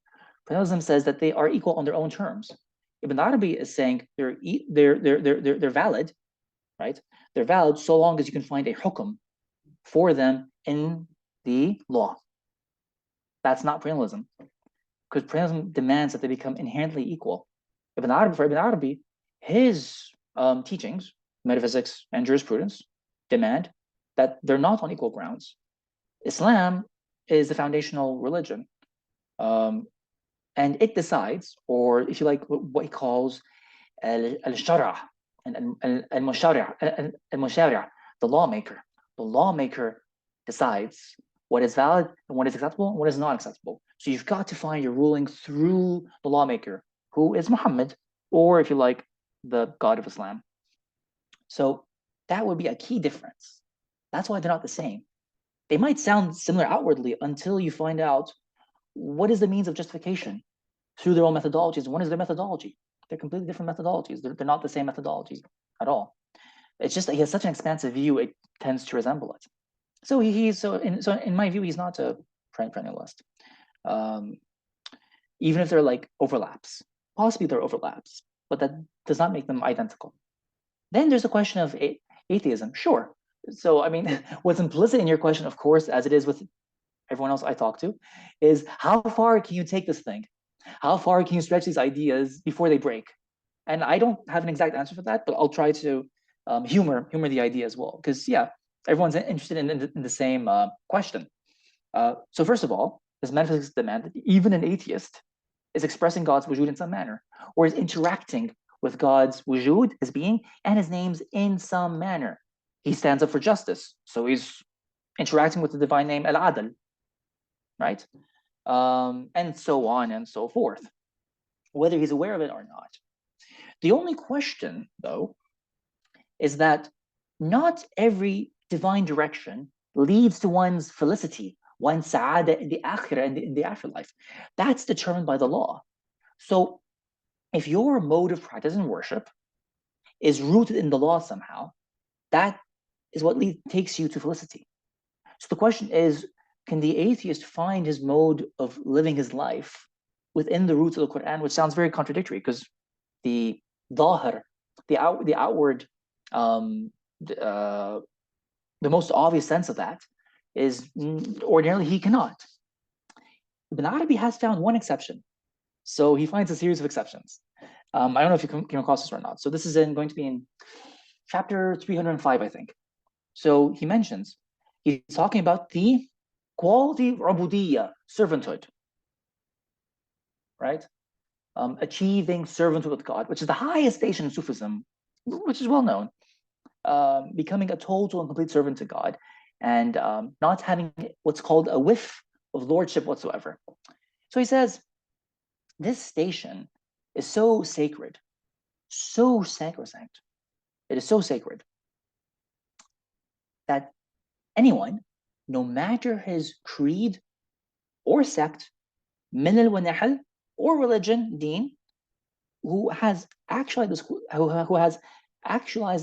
Perennialism says that they are equal on their own terms. Ibn Arabi is saying they're valid, right? They're valid so long as you can find a hukum for them in the law. That's not perennialism, because perennialism demands that they become inherently equal. For Ibn Arabi, his teachings, metaphysics and jurisprudence, demand that they're not on equal grounds. Islam is the foundational religion, and it decides, or if you like, what he calls al-shara' and al-mushari', the lawmaker. The lawmaker decides what is valid and what is acceptable and what is not acceptable. So you've got to find your ruling through the lawmaker, who is Muhammad, or if you like, the God of Islam. So that would be a key difference. That's why they're not the same. They might sound similar outwardly until you find out what is the means of justification through their own methodologies. One is their methodology. They're completely different methodologies. They're not the same methodology at all. It's just that he has such an expansive view, it tends to resemble it. So in my view, he's not a perennialist. Even if they're like overlaps, possibly they're overlaps, but that does not make them identical. Then there's the question of atheism. Sure. So, I mean, what's implicit in your question, of course, as it is with everyone else I talk to, is how far can you take this thing? How far can you stretch these ideas before they break? And I don't have an exact answer for that, but I'll try to humor the idea as well. Because, yeah, everyone's interested in the same question. So first of all, does metaphysics demand that even an atheist is expressing God's wujud in some manner, or is interacting with God's wujud, his being, and his names in some manner? He stands up for justice, so he's interacting with the divine name al-adl, right? And so on and so forth, whether he's aware of it or not. The only question, though, is that not every divine direction leads to one's felicity, one's sa'ada in the akhirah, in the afterlife. That's determined by the law. So if your mode of practice and worship is rooted in the law somehow, that is what takes you to felicity. So the question is, can the atheist find his mode of living his life within the roots of the Quran, which sounds very contradictory, because the dhahir, the outward, the most obvious sense of that is ordinarily he cannot. Ibn Arabi has found one exception. So he finds a series of exceptions. I don't know if you came across this or not. So this is going to be in chapter 305, I think. So he mentions, he's talking about the quality of ubudiyya, servanthood, right? Achieving servanthood with God, which is the highest station in Sufism, which is well known. Becoming a total and complete servant to God, and not having what's called a whiff of lordship whatsoever. So he says, this station is so sacred, so sacrosanct, it is so sacred that anyone, no matter his creed or sect, milal wa nahal, or religion, deen, who has actualized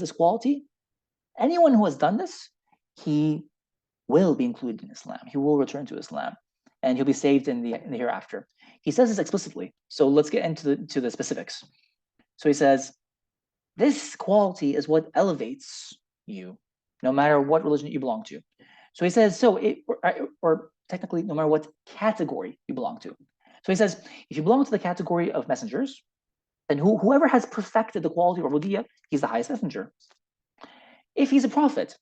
this quality, anyone who has done this, he will be included in Islam. He will return to Islam, and he'll be saved in the hereafter. He says this explicitly. So let's get into the specifics. So he says, this quality is what elevates you, no matter what religion you belong to. So he says, or technically, no matter what category you belong to. So he says, if you belong to the category of messengers, then whoever has perfected the quality of ubudiyya, he's the highest messenger. If he's a prophet,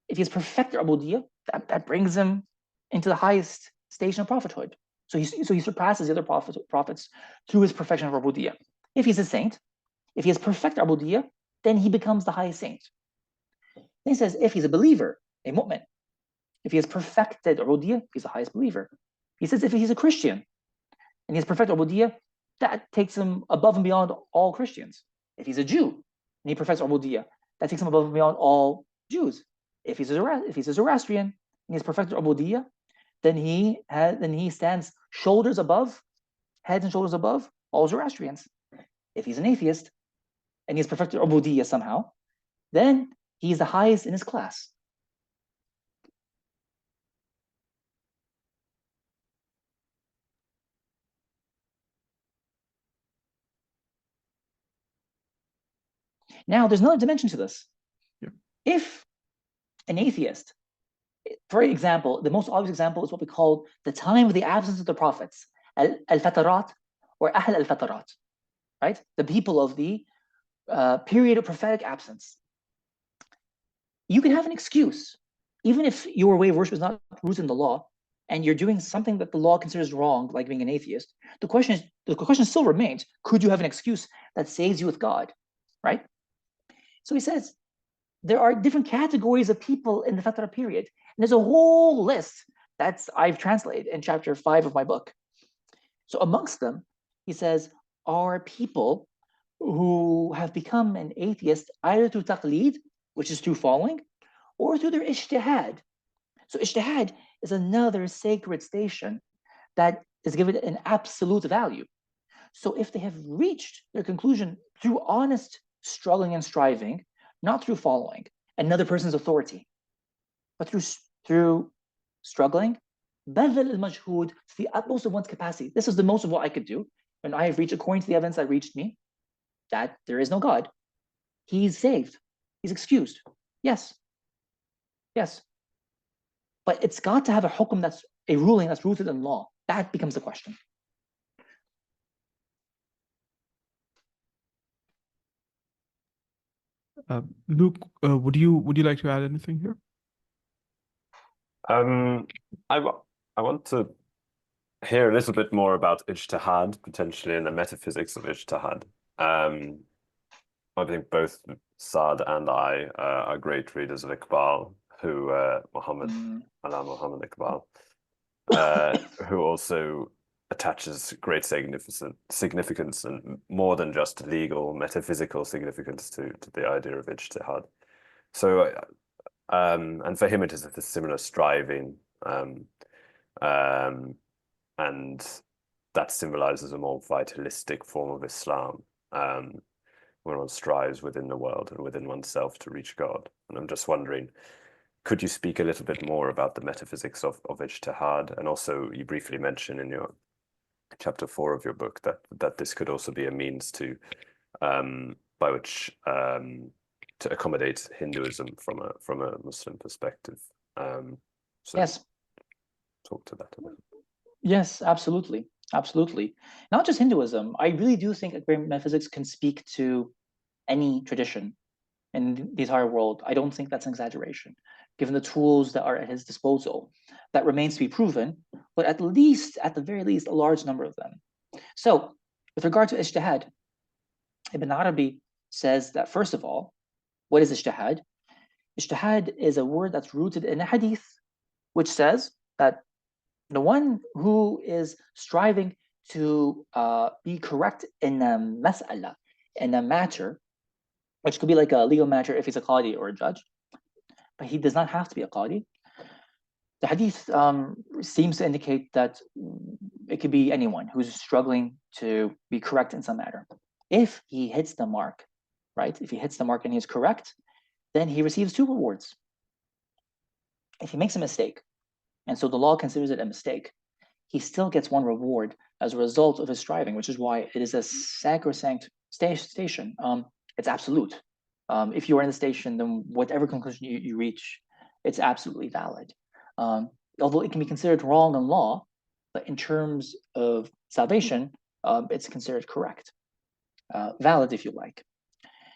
if he's perfected ubudiyya, that brings him into the highest station of prophethood. So he surpasses the other prophets through his perfection of ubudiyya. If he's a saint, if he has perfected ubudiyya, then he becomes the highest saint. Then he says, if he's a believer, a mu'min, if he has perfected ubudiyya, he's the highest believer. He says, if he's a Christian and he has perfected ubudiyya, that takes him above and beyond all Christians. If he's a Jew and he perfects ubudiyya, that takes him above and beyond all Jews. If he's a Zoroastrian and he has perfected ubudiyya, then he stands shoulders above heads and shoulders above all Zoroastrians. If he's an atheist and he's perfected ubudiyya somehow, then he's the highest in his class. Now, there's another dimension to this. Yeah. If an atheist, for example, the most obvious example is what we call the time of the absence of the prophets, al-fatarat or ahl al-fatarat, right? The people of the period of prophetic absence. You can have an excuse, even if your way of worship is not rooted in the law, and you're doing something that the law considers wrong, like being an atheist. The question still remains: could you have an excuse that saves you with God, right? So he says there are different categories of people in the Fatara period. And there's a whole list that I've translated in chapter 5 of my book. So amongst them, he says, are people who have become an atheist either through taqlid, which is through following, or through their ijtihad. So ijtihad is another sacred station that is given an absolute value. So if they have reached their conclusion through honest struggling and striving, not through following another person's authority, but through struggling, badal al-majhood, to the utmost of one's capacity. This is the most of what I could do. And I have reached, according to the evidence that reached me, that there is no God. He's saved. He's excused. Yes. Yes. But it's got to have a hukum, that's a ruling that's rooted in law. That becomes the question. Luke, would you like to add anything here? I want to hear a little bit more about ijtihad, potentially, in the metaphysics of ijtihad. I think both Saad and I are great readers of Iqbal, who Muhammad Iqbal, who also attaches great significance and more than just legal, metaphysical significance to the idea of ijtihad. So, and for him it is a similar striving, and that symbolizes a more vitalistic form of Islam, when one strives within the world and within oneself to reach God. And I'm just wondering, could you speak a little bit more about the metaphysics of ijtihad? And also, you briefly mentioned in your chapter 4 of your book that this could also be a means to by which to accommodate Hinduism from a Muslim perspective. So yes, talk to that a bit. Yes, absolutely, absolutely. Not just Hinduism. I really do think metaphysics can speak to any tradition in the entire world. I don't think that's an exaggeration, given the tools that are at his disposal. That remains to be proven, but at the very least, a large number of them. So, with regard to ijtihad, Ibn Arabi says that, first of all, what is ijtihad? Ijtihad is a word that's rooted in a hadith, which says that the one who is striving to be correct in a mas'ala, in a matter, which could be like a legal matter if he's a qadi or a judge, but he does not have to be a qadi. The hadith seems to indicate that it could be anyone who's struggling to be correct in some matter. If he hits the mark, right? If he hits the mark and he's correct, then he receives 2 rewards. If he makes a mistake, and so the law considers it a mistake, he still gets 1 reward as a result of his striving, which is why it is a sacrosanct station. It's absolute. If you are in the station, then whatever conclusion you reach, it's absolutely valid. Although it can be considered wrong in law, but in terms of salvation, it's considered correct, valid if you like.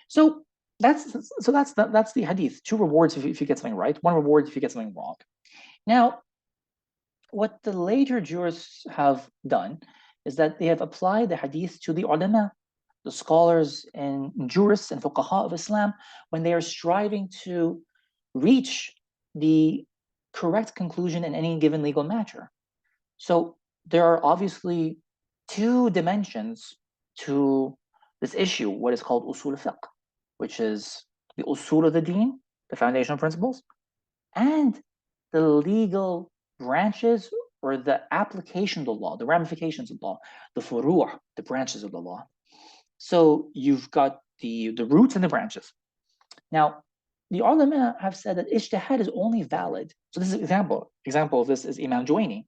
So that's the hadith. 2 rewards if you get something right, 1 reward if you get something wrong. Now, what the later jurists have done is that they have applied the hadith to the ulama, the scholars and jurists and fuqaha of Islam, when they are striving to reach the correct conclusion in any given legal matter. So there are obviously 2 dimensions to this issue, what is called usul al-fiqh, which is the usul of the deen, the foundational principles, and the legal branches or the application of the law, the ramifications of the law, the furu', the branches of the law. So you've got the roots and the branches. Now, the ulama have said that ijtihad is only valid. So this is an example of this is Imam Juwayni.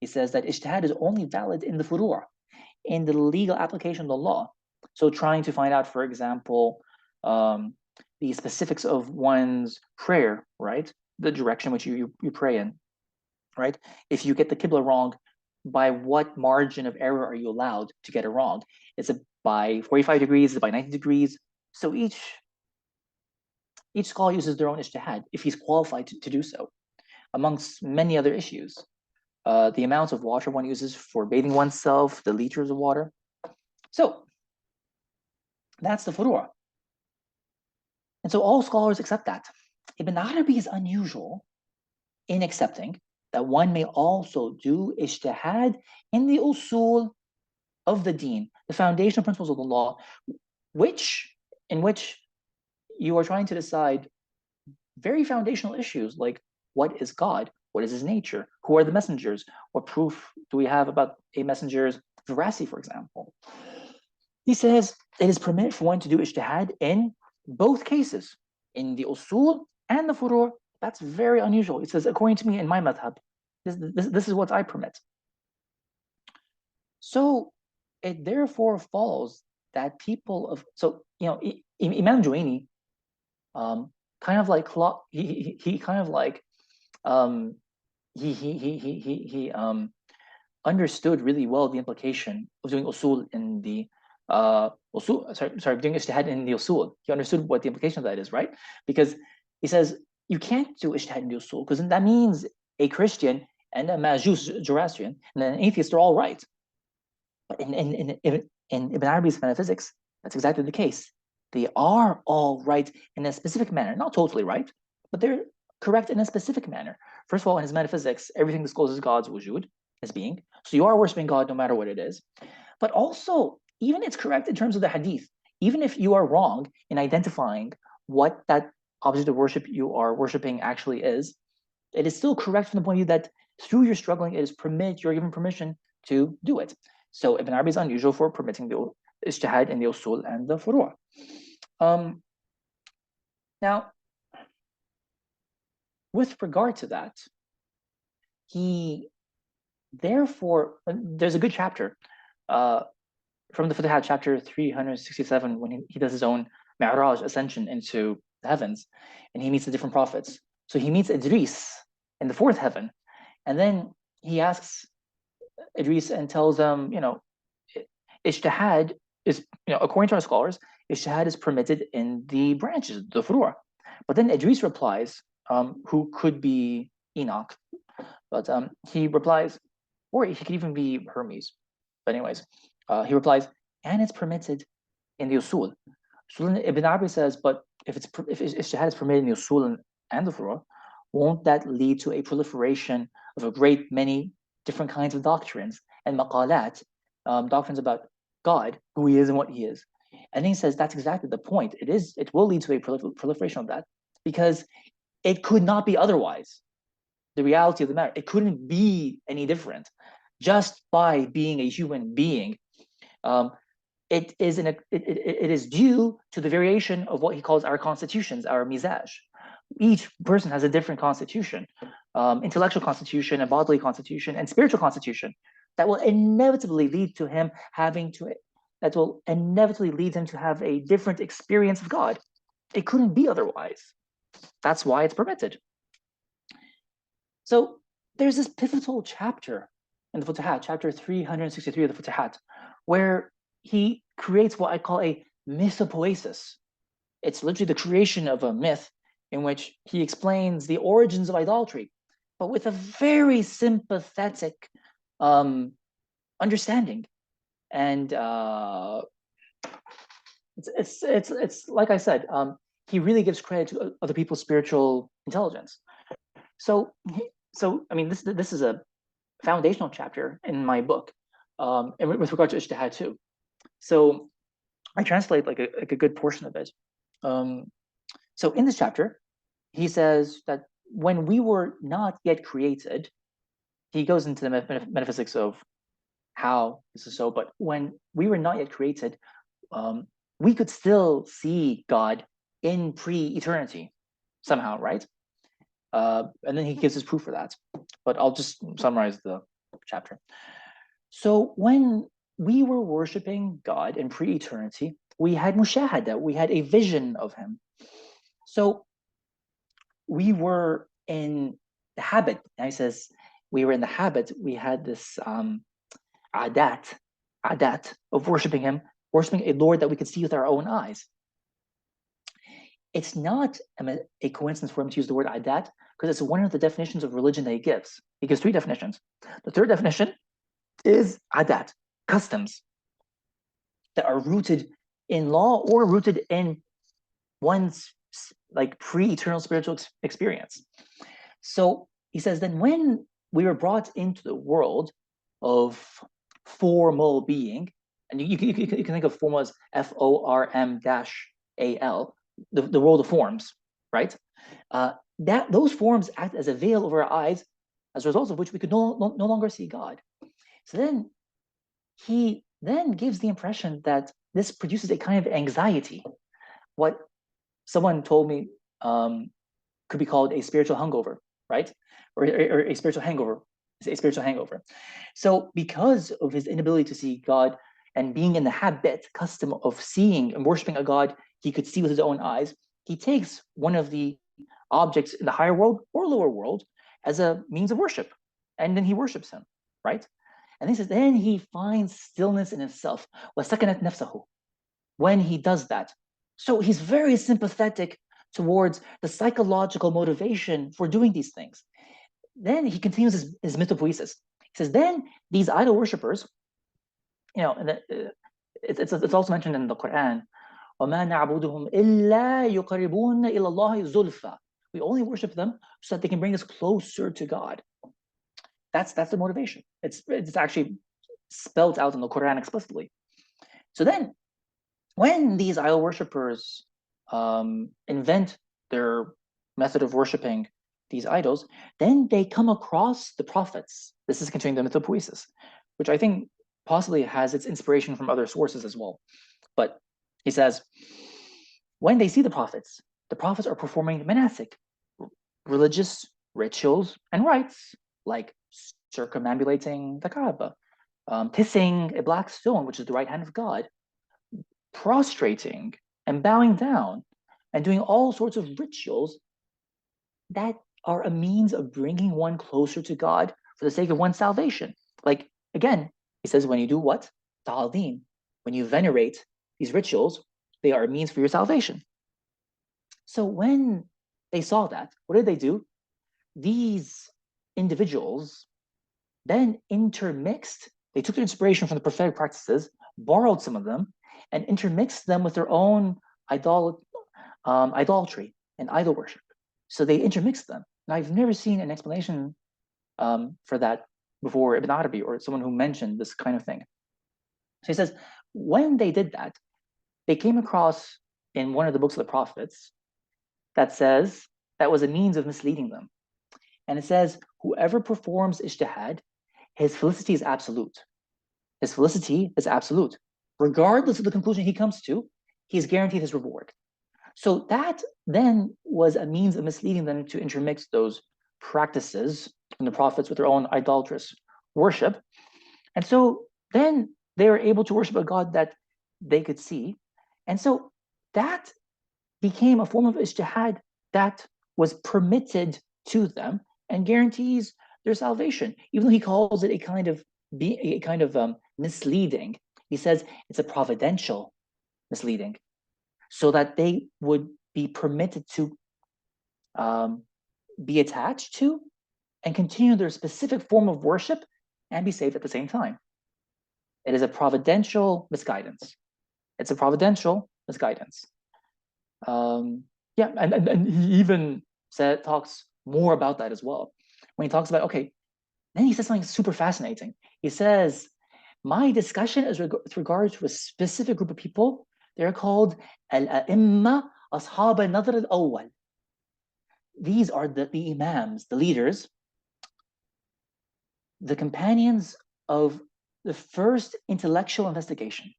He says that ijtihad is only valid in the furu', in the legal application of the law. So trying to find out, for example, the specifics of one's prayer, right? The direction which you pray in, right? If you get the qibla wrong, by what margin of error are you allowed to get it wrong? Is it by 45 degrees? Is it by 90 degrees? So each scholar uses their own ijtihad if he's qualified to do so, amongst many other issues. The amount of water one uses for bathing oneself, the liters of water. So that's the furu'. And so all scholars accept that. Ibn Arabi is unusual in accepting that one may also do ijtihad in the usul of the deen, the foundational principles of the law, in which you are trying to decide very foundational issues like what is God, what is his nature, who are the messengers, what proof do we have about a messenger's veracity, for example. He says it is permitted for one to do ijtihad in both cases, in the usul and the furu'. That's very unusual. It says, according to me, in my madhab, this is what I permit. So it therefore follows that people of, so, you know, Imam Juwayni, kind of like, he kind of like, he understood really well the implication of doing usul in the doing ijtihad in the usul. He understood what the implication of that is, right? Because he says you can't do ijtihad in the usul because that means a Christian and a Majus Zoroastrian and an atheist are all right. But in Ibn Arabi's metaphysics, that's exactly the case. They are all right in a specific manner, not totally right, but they're correct in a specific manner. First of all, in his metaphysics, everything discloses God's wujud, his being. So you are worshiping God no matter what it is. But also, even it's correct in terms of the hadith. Even if you are wrong in identifying what that object of worship you are worshiping actually is, it is still correct from the point of view that through your struggling, you're given permission to do it. So Ibn Arabi is unusual for permitting the ijtihad in the usul and the furu'. Now, with regard to that, there's a good chapter from the Futuhat, chapter 367, when he does his own Mi'raj, ascension into the heavens, and he meets the different prophets. So he meets Idris in the fourth heaven, and then he asks Idris and tells them, ijtihad is, according to our scholars, ijtihad is permitted in the branches, the furu'. But then Idris replies, who could be Enoch, but he replies, or he could even be Hermes. But anyways, he replies, and it's permitted in the usul. So Ibn Arabi says, but if ijtihad is permitted in the usul and the furu', won't that lead to a proliferation of a great many different kinds of doctrines and maqalat, doctrines about God, who he is and what he is? And then he says that's exactly the point. It will lead to a proliferation of that because it could not be otherwise. The reality of the matter, it couldn't be any different. Just by being a human being, it is due to the variation of what he calls our constitutions, our mizaj. Each person has a different constitution, intellectual constitution, and bodily constitution, and spiritual constitution that will inevitably lead to him that will inevitably lead him to have a different experience of God. It couldn't be otherwise. That's why it's permitted. So there's this pivotal chapter in the Futuhat, chapter 363 of the Futuhat, where he creates what I call a mythopoesis. It's literally the creation of a myth in which he explains the origins of idolatry, but with a very sympathetic understanding. And it's like I said, he really gives credit to other people's spiritual intelligence. So I mean, this is a foundational chapter in my book, and with regard to ijtihad too. So I translate like a good portion of it. So in this chapter, he says that when we were not yet created, he goes into the metaphysics of how this is so. But when we were not yet created, we could still see God in pre-eternity somehow, right? And then he gives us proof for that. But I'll just summarize the chapter. So when we were worshiping God in pre-eternity, we had mushahada, we had a vision of him. So we were in the habit, and he says, we were in the habit, we had this adat of worshiping him, worshiping a Lord that we could see with our own eyes. It's not a coincidence for him to use the word adat, because it's one of the definitions of religion that he gives. He gives 3 definitions. The third definition is adat, customs that are rooted in law or rooted in one's like pre-eternal spiritual experience. So he says, then when we were brought into the world of formal being, and you can think of formal as FORM-AL, the world of forms, right? That those forms act as a veil over our eyes, as a result of which we could no longer see God. So then he then gives the impression that this produces a kind of anxiety. What someone told me could be called a spiritual hungover, right? Or a spiritual hangover. A spiritual hangover. So because of his inability to see God and being in the habit, custom of seeing and worshiping a God he could see with his own eyes, he takes one of the objects in the higher world or lower world as a means of worship. And then he worships him, right? And he says, then he finds stillness in himself. وَسَكَنَتْ نَفْسَهُ. When he does that. So he's very sympathetic towards the psychological motivation for doing these things. Then he continues his mythopoesis. He says, then these idol worshippers, you know, and it's also mentioned in the Quran, وَمَا نَعْبُدُهُمْ إِلَّا يُقَرِّبُونَ إِلَى اللَّهِ زُلْفَى. We only worship them so that they can bring us closer to God. That's the motivation. It's actually spelled out in the Quran explicitly. So then, when these idol worshippers invent their method of worshiping these idols, then they come across the prophets. This is continuing the mythopoesis, which I think possibly has its inspiration from other sources as well. But he says, when they see the prophets are performing manasik, religious rituals and rites, like circumambulating the Kaaba, kissing a black stone, which is the right hand of God, prostrating and bowing down, and doing all sorts of rituals that are a means of bringing one closer to God for the sake of one's salvation. Like, again, he says, when you do what? Ta'aleem. When you venerate these rituals, they are a means for your salvation. So when they saw that, what did they do? These individuals then intermixed, they took their inspiration from the prophetic practices, borrowed some of them, and intermixed them with their own idolatry and idol worship. So they intermixed them. And I've never seen an explanation for that before Ibn Arabi or someone who mentioned this kind of thing. So he says, when they did that, they came across in one of the books of the prophets that says that was a means of misleading them. And it says, whoever performs ijtihad, his felicity is absolute. His felicity is absolute. Regardless of the conclusion he comes to, he is guaranteed his reward. So that then was a means of misleading them to intermix those practices from the prophets with their own idolatrous worship. And so then they were able to worship a God that they could see. And so that became a form of ijtihad that was permitted to them and guarantees their salvation, even though he calls it a kind of misleading. He says it's a providential misleading, so that they would be permitted to be attached to and continue their specific form of worship and be saved at the same time. It is a providential misguidance. It's a providential misguidance. And he even talks more about that as well. When he talks about, okay, then he says something super fascinating. He says, my discussion is with regard to a specific group of people. They're called al-a'imma ashab al-nadr al-awwal. These are the imams, the leaders the companions of the first intellectual investigation.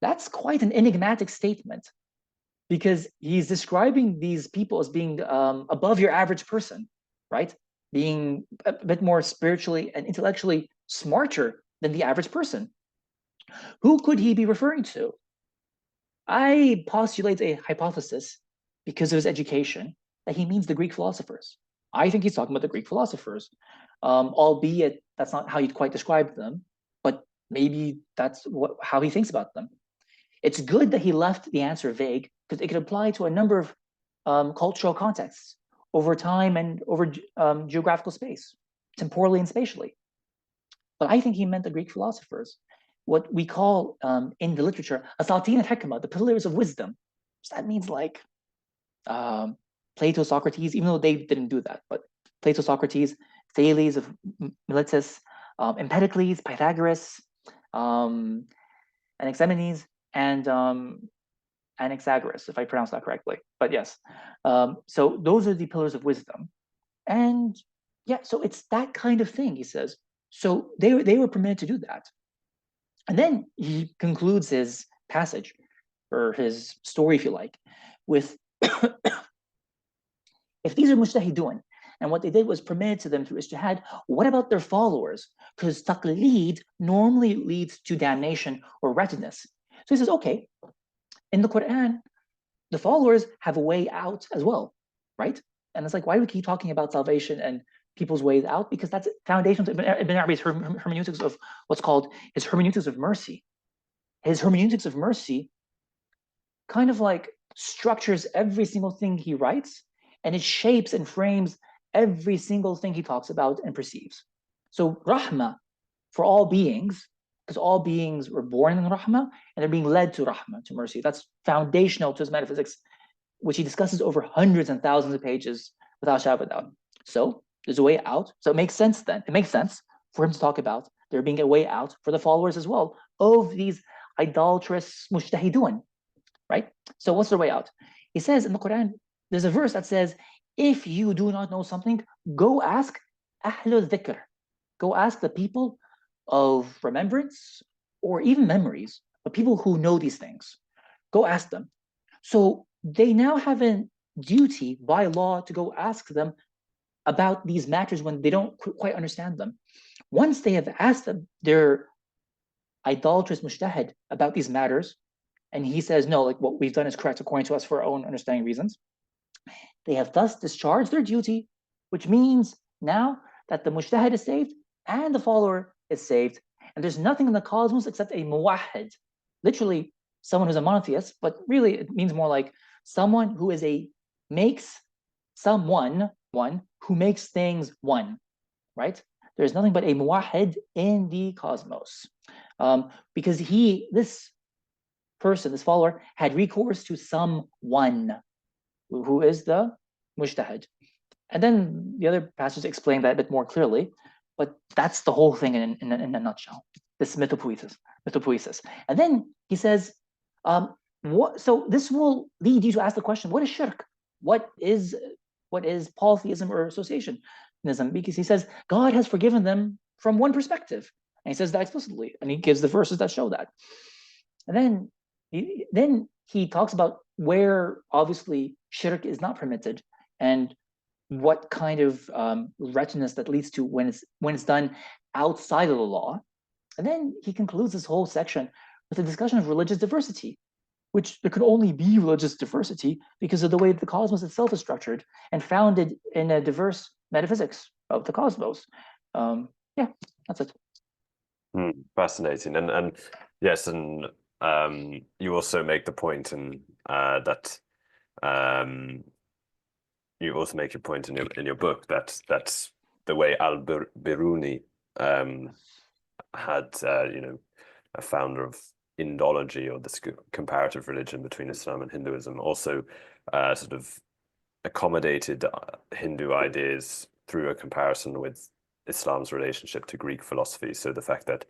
That's quite an enigmatic statement, because he's describing these people as being above your average person, right? Being a bit more spiritually and intellectually smarter than the average person. Who could he be referring to? I postulate a hypothesis, because of his education, that he means the Greek philosophers. I think he's talking about the Greek philosophers, albeit that's not how you'd quite describe them, but maybe that's how he thinks about them. It's good that he left the answer vague, because it could apply to a number of cultural contexts over time and over geographical space, temporally and spatially. But I think he meant the Greek philosophers, what we call in the literature, asatin al-hikmah, the pillars of wisdom. So that means like Plato, Socrates, even though they didn't do that, but Plato, Socrates, Thales of Miletus, Empedocles, Pythagoras, Anaximenes, and Anaxagoras, if I pronounce that correctly. But yes, so those are the pillars of wisdom. And yeah, so it's that kind of thing, he says. So they were permitted to do that. And then he concludes his passage, or his story, if you like, with if these are mujtahidun, and what they did was permitted to them through ijtihad, what about their followers? Because taqleed normally leads to damnation or wretchedness. So he says, okay, in the Quran, the followers have a way out as well, right? And it's like, why do we keep talking about salvation and people's ways out? Because that's foundational to Ibn Arabi's hermeneutics of what's called his hermeneutics of mercy. His hermeneutics of mercy kind of like structures every single thing he writes, and it shapes and frames every single thing he talks about and perceives. So rahmah for all beings, because all beings were born in rahmah and they're being led to rahmah, to mercy. That's foundational to his metaphysics, which he discusses over hundreds and thousands of pages without shadow of a doubt. So there's a way out. So it makes sense then. It makes sense for him to talk about there being a way out for the followers as well of these idolatrous mujtahidun, right? So what's the way out? He says in the Quran, there's a verse that says, if you do not know something, go ask ahlul dhikr. Go ask the people of remembrance or even memories, but people who know these things. Go ask them. So they now have a duty by law to go ask them about these matters when they don't quite understand them. Once they have asked them, their idolatrous mujtahid about these matters, and he says, no, like what we've done is correct according to us for our own understanding reasons, they have thus discharged their duty, which means now that the mujtahid is saved and the follower is saved. And there's nothing in the cosmos except a muwahhid, literally someone who's a monotheist, but really it means more like someone who is makes someone one who makes things one, right? There's nothing but a muwahhid in the cosmos, because this person, this follower, had recourse to someone who is the mujtahid. And then the other passages explain that a bit more clearly, but that's the whole thing in a nutshell, this mythopoesis. And then he says, so this will lead you to ask the question, what is shirk? What is polytheism or associationism? Because he says, God has forgiven them from one perspective. And he says that explicitly, and he gives the verses that show that. And then he talks about where obviously shirk is not permitted and what kind of wretchedness that leads to when it's done outside of the law. And then he concludes this whole section with a discussion of religious diversity, which there could only be religious diversity because of the way the cosmos itself is structured and founded in a diverse metaphysics of the cosmos. Yeah, that's it. Fascinating. And yes, and you also make the point that you also make your point in your book that the way al-Biruni had a founder of Indology, or this comparative religion between Islam and Hinduism, also sort of accommodated Hindu ideas through a comparison with Islam's relationship to Greek philosophy. So the fact that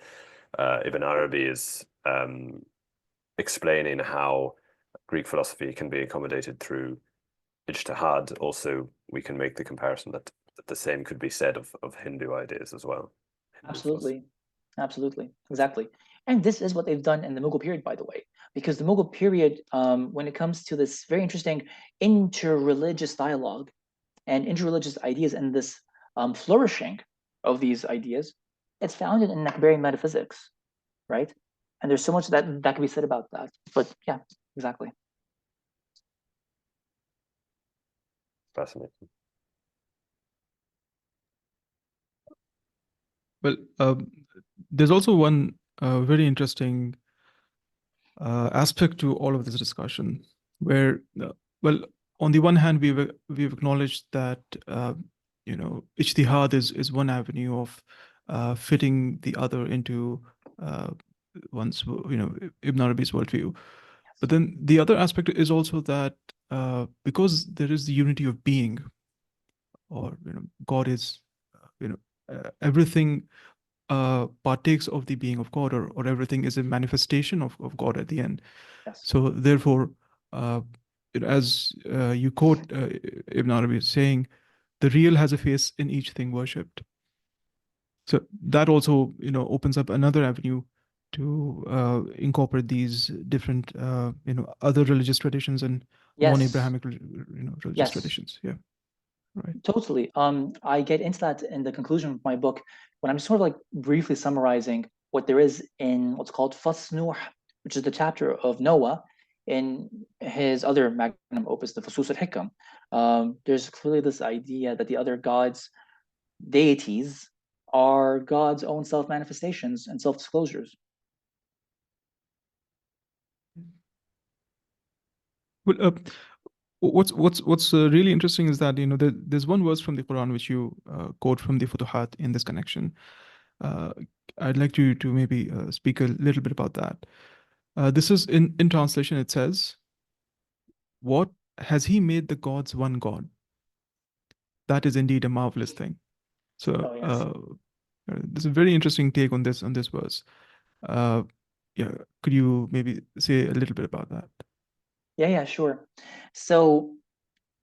Ibn Arabi is explaining how Greek philosophy can be accommodated through ijtihad, also we can make the comparison that that the same could be said of Hindu ideas as well. Absolutely. Absolutely. Exactly. And this is what they've done in the Mughal period, by the way, because the Mughal period, when it comes to this very interesting interreligious dialogue and interreligious ideas and this flourishing of these ideas, it's founded in Akbarian metaphysics, right? And there's so much that can be said about that. But yeah, exactly. Fascinating. Well, there's also one very interesting aspect to all of this discussion, where, well, on the one hand, we've acknowledged that ijtihad is one avenue of fitting the other into one's Ibn Arabi's worldview. But then the other aspect is also that because there is the unity of being, or God is everything partakes of the being of God, or everything is a manifestation of God at the end. Yes. So therefore, as you quote Ibn Arabi saying, the real has a face in each thing worshipped. So that also opens up another avenue to incorporate these different other religious traditions and Yes. non-Abrahamic religious Yes. traditions. Yeah. Right. Totally. I get into that in the conclusion of my book when I'm sort of like briefly summarizing what there is in what's called Fasl Nuh, which is the chapter of Noah in his other magnum opus, the Fusus al-Hikam. There's clearly this idea that the other gods, deities, are God's own self-manifestations and self-disclosures. Well, what's really interesting is that there's one verse from the Quran which you quote from the Futuhat in this connection. I'd like you to maybe speak a little bit about that. This is in translation. It says, "What has He made the gods one God? That is indeed a marvelous thing." So there's a very interesting take on this verse. Yeah, could you maybe say a little bit about that? Yeah, sure. So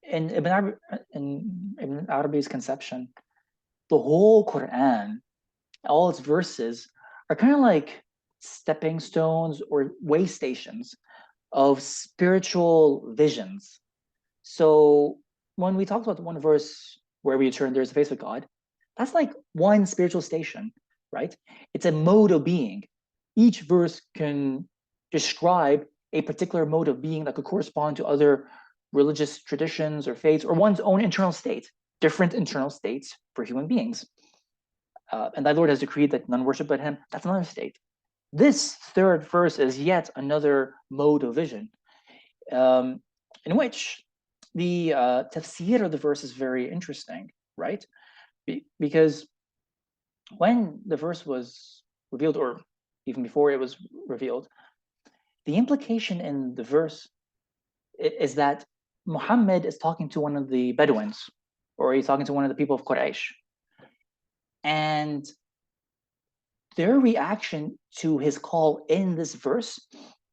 in Ibn Arabi's conception, the whole Quran, all its verses, are kind of like stepping stones or way stations of spiritual visions. So when we talked about one verse where we turn there's a face of God, that's like one spiritual station, right? It's a mode of being. Each verse can describe a particular mode of being that could correspond to other religious traditions or faiths or one's own internal state, different internal states for human beings. And thy Lord has decreed that none worship but him. That's another state. This third verse is yet another mode of vision, in which the tafsir of the verse is very interesting, right? Because when the verse was revealed, or even before it was revealed, the implication in the verse is that Muhammad is talking to one of the Bedouins, or he's talking to one of the people of Quraysh. And their reaction to his call in this verse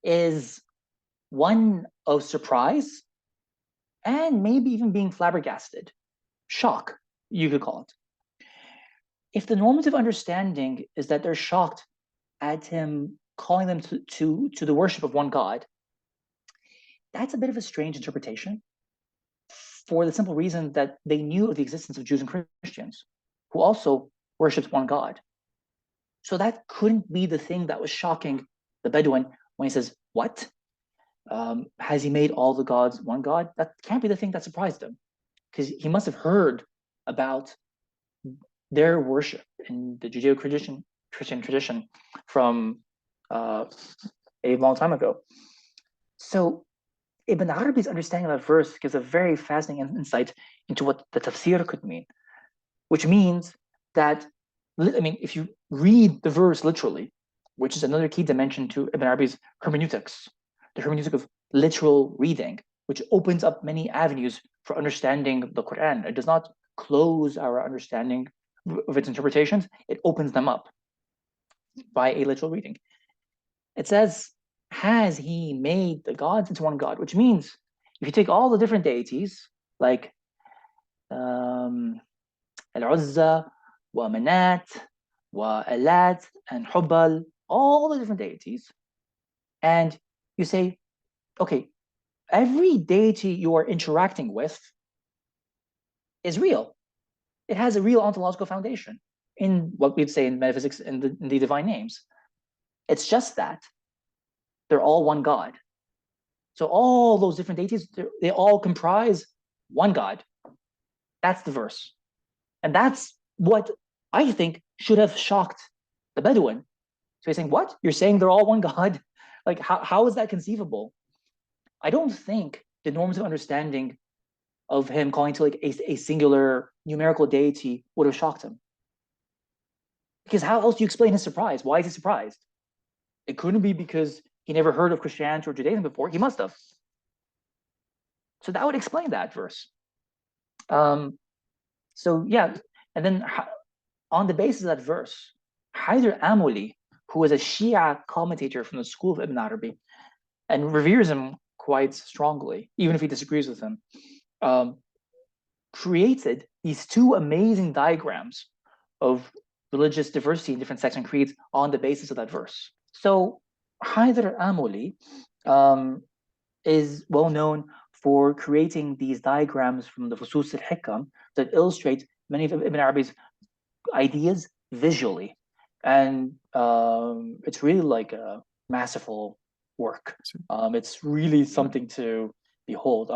is one of surprise and maybe even being flabbergasted. Shock, you could call it. If the normative understanding is that they're shocked at him calling them to the worship of one God, that's a bit of a strange interpretation, for the simple reason that they knew of the existence of Jews and Christians who also worshipped one God. So that couldn't be the thing that was shocking the Bedouin when he says, what? Has he made all the gods one God? That can't be the thing that surprised him, because he must have heard about their worship in the Judeo-Christian tradition from a long time ago. So Ibn Arabi's understanding of that verse gives a very fascinating insight into what the tafsir could mean, which means that, I mean, if you read the verse literally, which is another key dimension to Ibn Arabi's hermeneutics, the hermeneutic of literal reading, which opens up many avenues for understanding the Quran. It does not close our understanding of its interpretations, it opens them up by a literal reading. It says, has he made the gods into one God? Which means if you take all the different deities, like Al-Uzza, wa Manat, wa Alat, and Hubal, all the different deities. And you say, okay, every deity you are interacting with is real. It has a real ontological foundation in what we'd say in metaphysics in the divine names. It's just that they're all one God. So all those different deities, they all comprise one God. That's the verse. And that's what I think should have shocked the Bedouin. So he's saying, what? You're saying they're all one God? Like, how is that conceivable? I don't think the normative understanding of him calling to like a singular numerical deity would have shocked him. Because how else do you explain his surprise? Why is he surprised? It couldn't be because he never heard of Christianity or Judaism before. He must have. So that would explain that verse. So yeah, and then on the basis of that verse, Haider Amoli, who is a Shia commentator from the school of Ibn Arabi, and reveres him quite strongly, even if he disagrees with him, created these two amazing diagrams of religious diversity in different sects and creeds on the basis of that verse. So Haider Amoli is well known for creating these diagrams from the Fusus al-Hikam that illustrate many of Ibn Arabi's ideas visually. And it's really like a masterful work. It's really something to behold.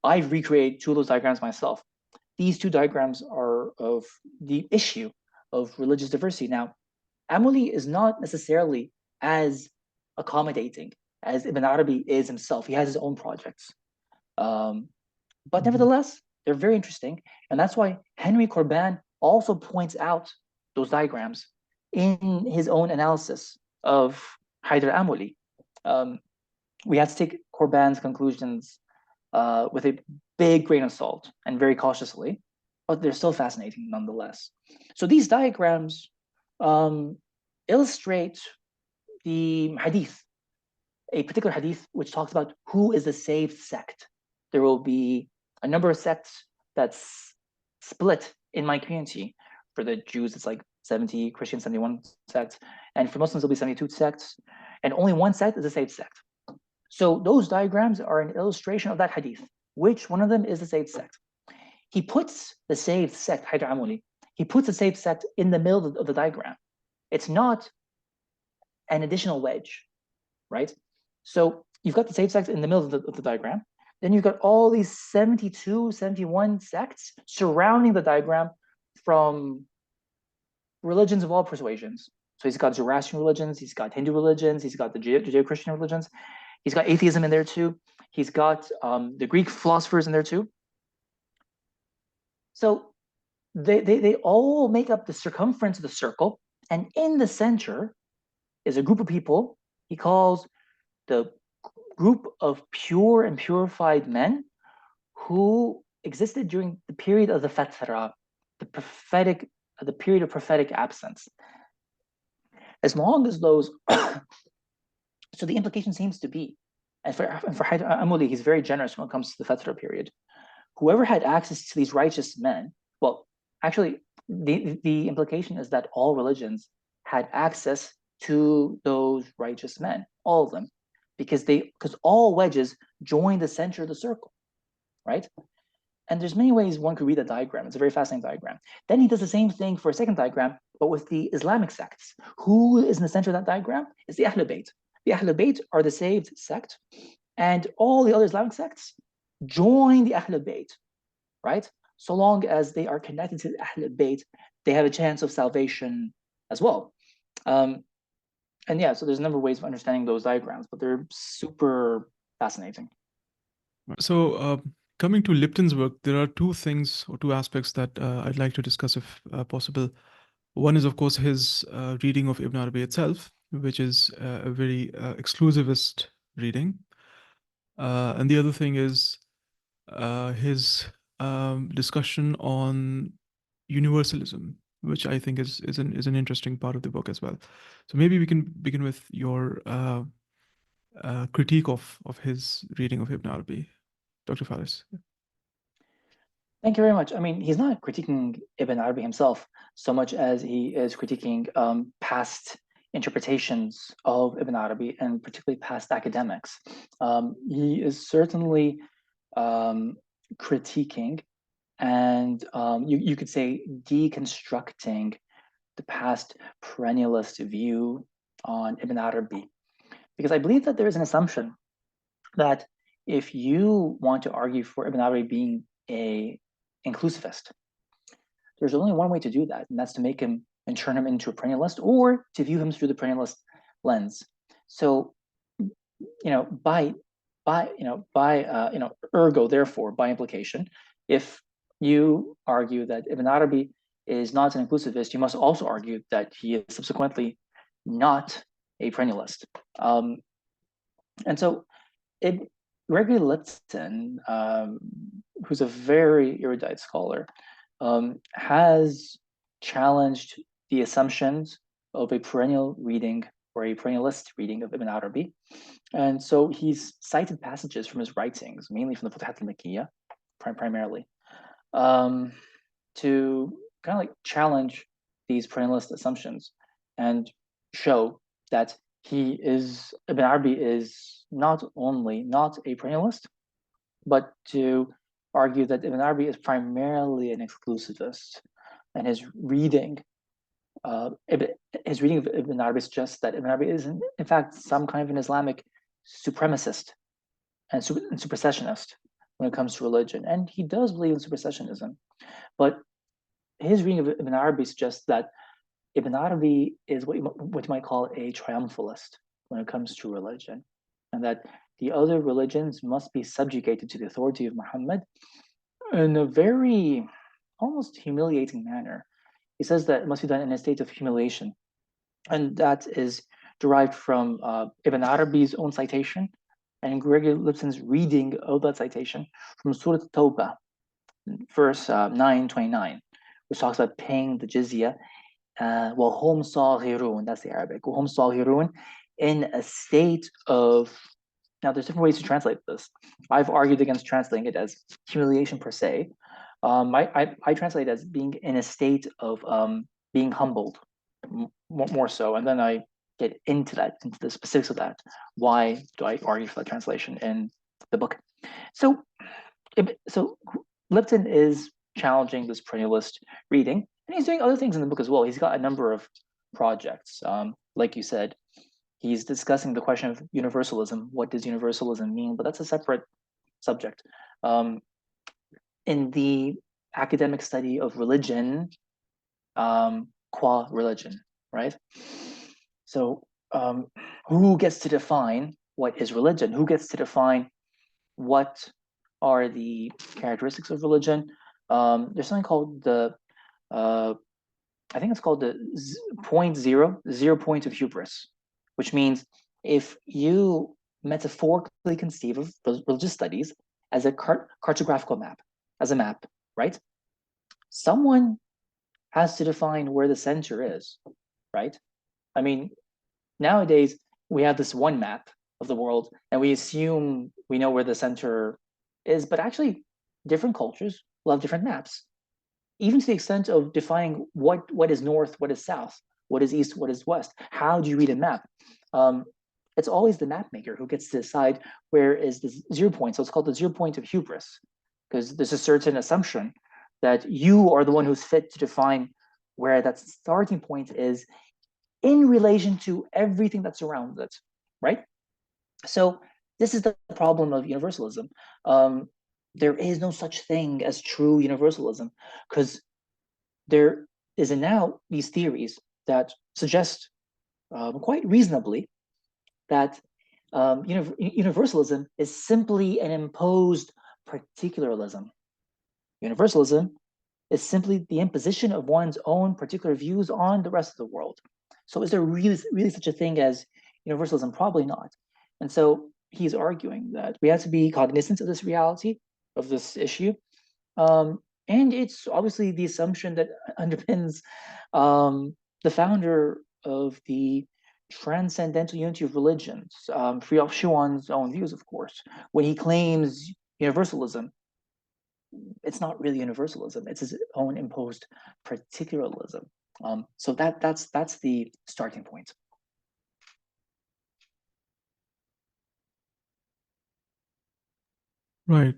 I've recreated two of those diagrams myself. These two diagrams are of the issue of religious diversity. Now, Amoli is not necessarily as accommodating as Ibn Arabi is himself. He has his own projects. But nevertheless, they're very interesting. And that's why Henry Corbin also points out those diagrams in his own analysis of Haider Amoli. We have to take Corbin's conclusions with a big grain of salt and very cautiously, but they're still fascinating nonetheless. So these diagrams illustrate the hadith, a particular hadith which talks about who is the saved sect. There will be a number of sects that's split in my community. For the Jews, it's like 70, Christians, 71 sects. And for Muslims, there'll be 72 sects. And only one sect is a saved sect. So those diagrams are an illustration of that hadith. Which one of them is the saved sect? He puts the saved sect, Haider Amoli, he puts the saved sect in the middle of the diagram. It's not an additional wedge, right? So you've got the saved sect in the middle of the diagram. Then you've got all these 72, 71 sects surrounding the diagram from religions of all persuasions. So he's got Zoroastrian religions, he's got Hindu religions, he's got the Judeo-Christian religions, he's got atheism in there too, he's got the Greek philosophers in there too. So they all make up the circumference of the circle, and in the center is a group of people he calls the group of pure and purified men who existed during the period of the Fatra, the period of prophetic absence. As long as those, so the implication seems to be, and for Haider Amoli, he's very generous when it comes to the Fatra period. Whoever had access to these righteous men, well, actually, the implication is that all religions had access to those righteous men, all of them, because all wedges join the center of the circle, right? And there's many ways one could read that diagram. It's a very fascinating diagram. Then he does the same thing for a second diagram, but with the Islamic sects. Who is in the center of that diagram? It's the Ahlul Bayt. The Ahlul Bayt are the saved sect, and all the other Islamic sects join the Ahlul Bayt, right? So long as they are connected to the Ahlul Bayt, they have a chance of salvation as well. And yeah, so there's a number of ways of understanding those diagrams, but they're super fascinating. So coming to Lipton's work, there are two things or two aspects that I'd like to discuss if possible. One is, of course, his reading of Ibn Arabi itself, which is a very exclusivist reading. And the other thing is his discussion on universalism, which I think is an interesting part of the book as well. So maybe we can begin with your critique of his reading of Ibn Arabi, Dr. Faris. Thank you very much. I mean, he's not critiquing Ibn Arabi himself so much as he is critiquing past interpretations of Ibn Arabi, and particularly past academics. He is certainly critiquing and you could say deconstructing the past perennialist view on Ibn Arabi. Because I believe that there is an assumption that if you want to argue for Ibn Arabi being a inclusivist, there's only one way to do that, and that's to make him and turn him into a perennialist, or to view him through the perennialist lens. So, ergo, therefore, by implication, if you argue that Ibn Arabi is not an inclusivist, you must also argue that he is subsequently not a perennialist. And so, Gregory Lipton, who's a very erudite scholar, has challenged the assumptions of a perennial reading or a perennialist reading of Ibn Arabi. And so he's cited passages from his writings, mainly from the Futuhat al-Makkiyya, primarily, to kind of like challenge these perennialist assumptions and show that Ibn Arabi is not only not a perennialist, but to argue that Ibn Arabi is primarily an exclusivist, and his reading of Ibn Arabi suggests that Ibn Arabi is in fact some kind of an Islamic supremacist and supersessionist when it comes to religion, and he does believe in supersessionism, but his reading of Ibn Arabi suggests that Ibn Arabi is what you might call a triumphalist when it comes to religion, and that the other religions must be subjugated to the authority of Muhammad in a very almost humiliating manner. He says that it must be done in a state of humiliation, and that is derived from Ibn Arabi's own citation and Gregory Lipton's reading of that citation from Surah Tawbah, verse 929, which talks about paying the jizya. وَهُمْ صَاغِرُونَ, that's the Arabic. وَهُمْ صَاغِرُونَ, in a state of, now there's different ways to translate this. I've argued against translating it as humiliation per se. I translate it as being in a state of being humbled, more so, and then I get into the specifics of that. Why do I argue for that translation in the book? So Lipton is challenging this perennialist reading, and he's doing other things in the book as well. He's got a number of projects. Like you said, he's discussing the question of universalism. What does universalism mean? But that's a separate subject. In the academic study of religion, qua religion, right? So who gets to define what is religion? Who gets to define what are the characteristics of religion? There's something called the I think it's called the 0 point of hubris, which means if you metaphorically conceive of religious studies as a cartographical map, as a map, right? Someone has to define where the center is, right? I mean, nowadays we have this one map of the world and we assume we know where the center is, but actually different cultures will have different maps, even to the extent of defining what is north, what is south, what is east, what is west. How do you read a map? It's always the map maker who gets to decide where is the 0 point. So it's called the 0 point of hubris, because there's a certain assumption that you are the one who's fit to define where that starting point is in relation to everything that surrounds it, right? So this is the problem of universalism. There is no such thing as true universalism, because there is now these theories that suggest quite reasonably that universalism is simply an imposed particularism. Universalism is simply the imposition of one's own particular views on the rest of the world. So is there really such a thing as universalism? Probably not. And so he's arguing that we have to be cognizant of this reality, of this issue. And it's obviously the assumption that underpins the founder of the transcendental unity of religions, Friedrich Schumann's own views, of course, when he claims universalism. it's not really universalism. It's his own imposed particularism. So that's the starting point. Right.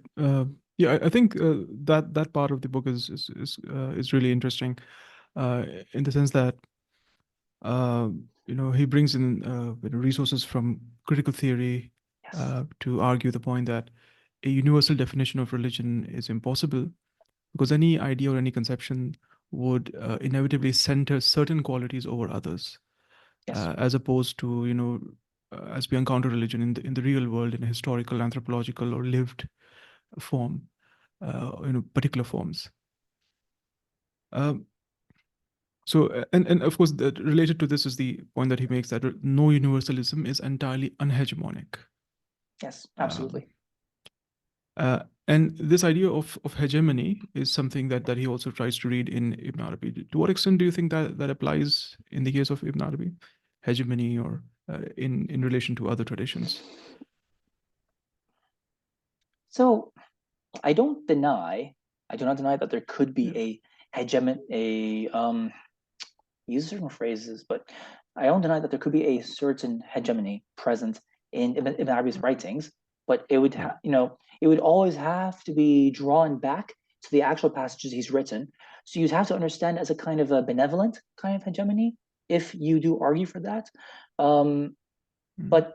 Yeah, I think that part of the book is really interesting, in the sense that he brings in resources from critical theory Yes. to argue the point that a universal definition of religion is impossible, because any idea or any conception would inevitably center certain qualities over others, Yes. as opposed to as we encounter religion in the real world, in a historical, anthropological, or lived form, particular forms. And of course, related to this is the point that he makes, that no universalism is entirely unhegemonic. Yes, absolutely. And this idea of hegemony is something that he also tries to read in Ibn Arabi. To what extent do you think that applies in the case of Ibn Arabi, hegemony, or in relation to other traditions? So I do not deny that there could be a hegemony, use certain phrases, but I don't deny that there could be a certain hegemony present in Ibn Arabi's writings, but it would it would always have to be drawn back to the actual passages he's written. So you'd have to understand as a kind of a benevolent kind of hegemony, if you do argue for that. But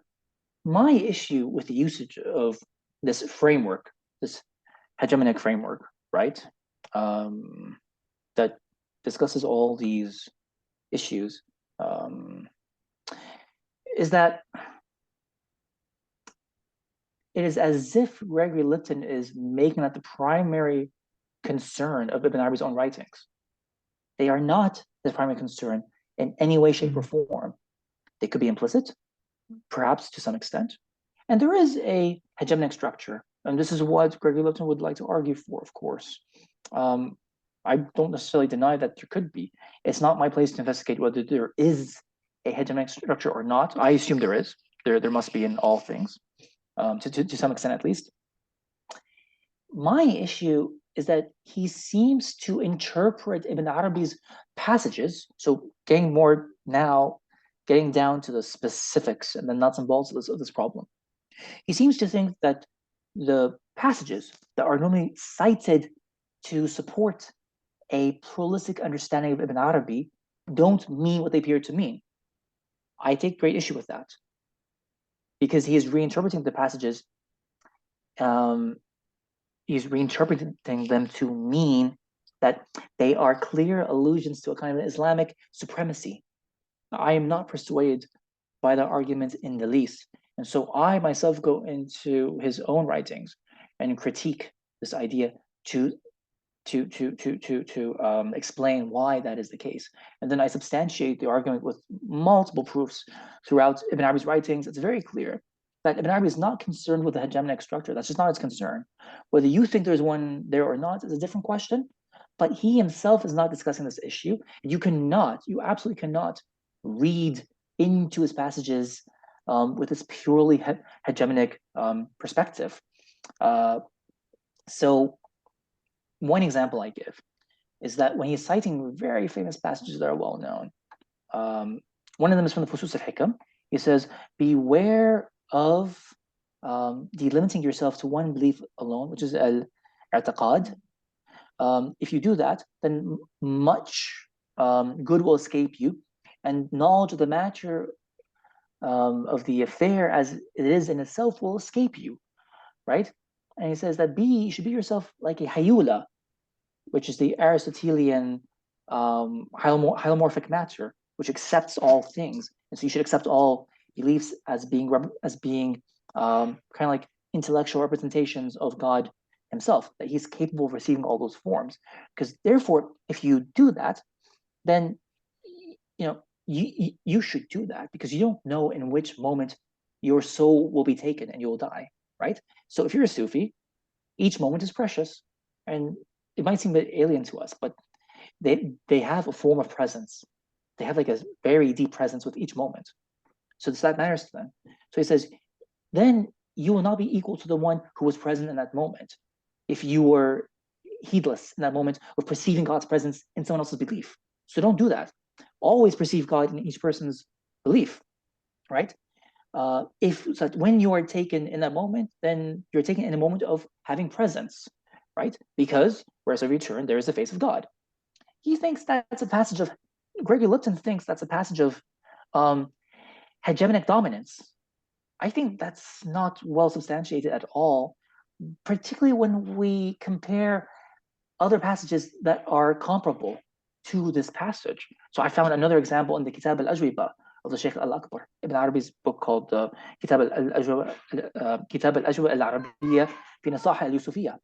my issue with the usage of this framework, this hegemonic framework, right, that discusses all these issues, is that it is as if Gregory Lipton is making that the primary concern of Ibn Arabi's own writings. They are not his primary concern in any way, shape, or form. They could be implicit, perhaps to some extent. And there is a hegemonic structure. And this is what Gregory Lipton would like to argue for, of course. I don't necessarily deny that there could be. It's not my place to investigate whether there is a hegemonic structure or not. I assume there is. There must be in all things, to some extent at least. My issue is that he seems to interpret Ibn Arabi's passages, so getting down to the specifics and the nuts and bolts of this problem. He seems to think that the passages that are normally cited to support a pluralistic understanding of Ibn Arabi don't mean what they appear to mean. I take great issue with that, because he is reinterpreting the passages. He's reinterpreting them to mean that they are clear allusions to a kind of Islamic supremacy. I am not persuaded by the argument in the least. And so I myself go into his own writings and critique this idea to explain why that is the case. And then I substantiate the argument with multiple proofs throughout Ibn Arabi's writings. It's very clear that Ibn Arabi is not concerned with the hegemonic structure. That's just not his concern. Whether you think there's one there or not is a different question, but he himself is not discussing this issue. You absolutely cannot read into his passages with this purely hegemonic perspective. So one example I give is that when he's citing very famous passages that are well known, one of them is from the Fusus al-Hikam. He says, beware of delimiting yourself to one belief alone, which is al-i'tiqad. If you do that, then much good will escape you, and knowledge of the matter of the affair as it is in itself will escape you, right? And he says that you should be yourself like a hayula, which is the Aristotelian hylomorphic matter, which accepts all things. And so you should accept all beliefs as being kind of like intellectual representations of God himself, that he's capable of receiving all those forms. Because therefore, if you do that, then you should do that, because you don't know in which moment your soul will be taken and you will die, right? So if you're a Sufi, each moment is precious, and it might seem a bit alien to us, but they have a form of presence. They have like a very deep presence with each moment. So that matters to them. So he says, then you will not be equal to the one who was present in that moment. If you were heedless in that moment of perceiving God's presence in someone else's belief. So don't do that. Always perceive God in each person's belief, right? If so when you are taken in that moment, then you're taken in a moment of having presence, right? Because wherever you turn, there is the face of God. He thinks that's a passage of, Gregory Lipton thinks that's a passage of hegemonic dominance. I think that's not well substantiated at all, particularly when we compare other passages that are comparable to this passage. So I found another example in the Kitab al-Ajwiba of the Sheikh al-Akbar, Ibn Arabi's book called Kitab al-Ajwa al-Arabiyya fi Nasaha al-Yusufiyya.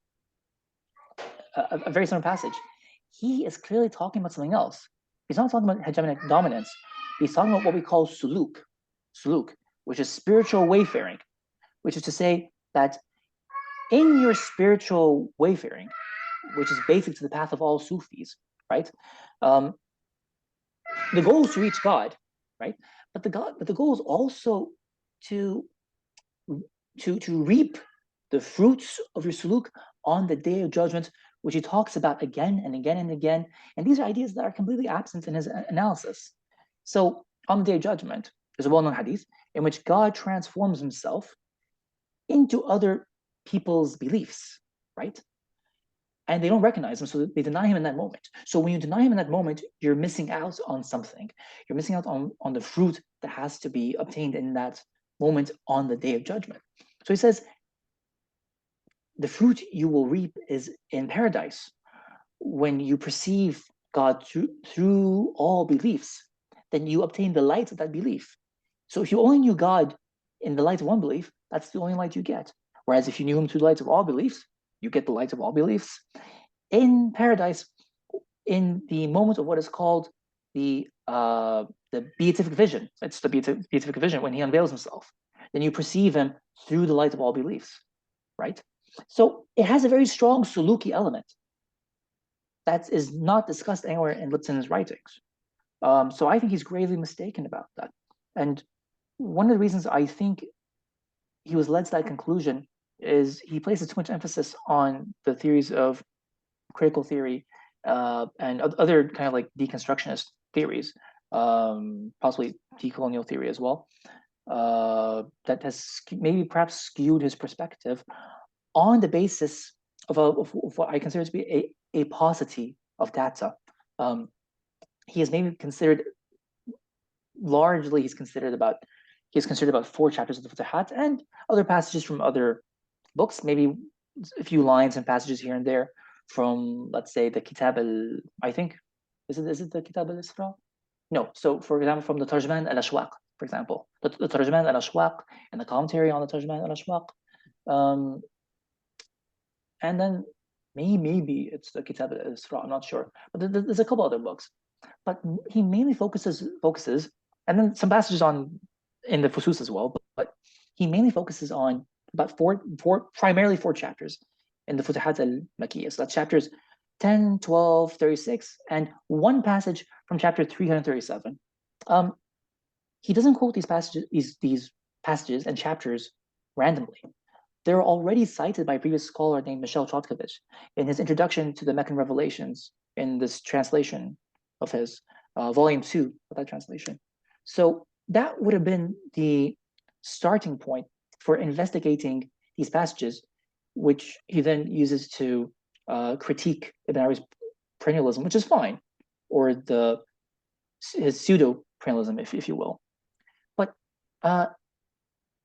A very similar passage. He is clearly talking about something else. He's not talking about hegemonic dominance. He's talking about what we call suluk, which is spiritual wayfaring, which is to say that in your spiritual wayfaring, which is basic to the path of all Sufis, right? The goal is to reach God, right? But the goal is also to reap the fruits of your suluk on the day of judgment, which he talks about again and again and again. And these are ideas that are completely absent in his analysis. So on the day of judgment, there's a well-known hadith in which God transforms himself into other people's beliefs, right? And they don't recognize him, so they deny him in that moment. So when you deny him in that moment, you're missing out on something. You're missing out on the fruit that has to be obtained in that moment on the day of judgment. So he says, the fruit you will reap is in paradise when you perceive God through all beliefs. Then you obtain the light of that belief. So if you only knew God in the light of one belief, that's the only light you get. Whereas if you knew him through the light of all beliefs, you get the light of all beliefs. In paradise, in the moment of what is called the beatific vision, it's the beatific vision when he unveils himself, then you perceive him through the light of all beliefs, right? So it has a very strong suluki element that is not discussed anywhere in Lipton's writings. So I think he's gravely mistaken about that. And one of the reasons I think he was led to that conclusion is he places too much emphasis on the theories of critical theory and other kind of like deconstructionist theories, possibly decolonial theory as well, that has maybe perhaps skewed his perspective on the basis of what I consider to be a paucity of data. He is maybe considered, largely he's considered about 4 chapters of the Futuhat and other passages from other books, maybe a few lines and passages here and there from, let's say, the Kitab I think, is it the Kitab al-Isra? No, so for example, from the Tarjuman al-Ashwaq, for example, the Tarjuman al-Ashwaq and the commentary on the Tarjuman al-Ashwaq. And then maybe it's the Kitab al-Isra, I'm not sure. But there's a couple other books. But he mainly focuses, and then some passages in the Fusus as well, but he mainly focuses on about primarily four chapters in the Futuhat al-Makkiyah. So that's chapters 10, 12, 36, and one passage from chapter 337. He doesn't quote these passages and chapters randomly. They're already cited by a previous scholar named Michel Trotkovich in his introduction to the Meccan Revelations in this translation of his volume 2 of that translation. So that would have been the starting point for investigating these passages, which he then uses to critique Ibn Arabi's perennialism, which is fine, or his pseudo-perennialism, if you will. But the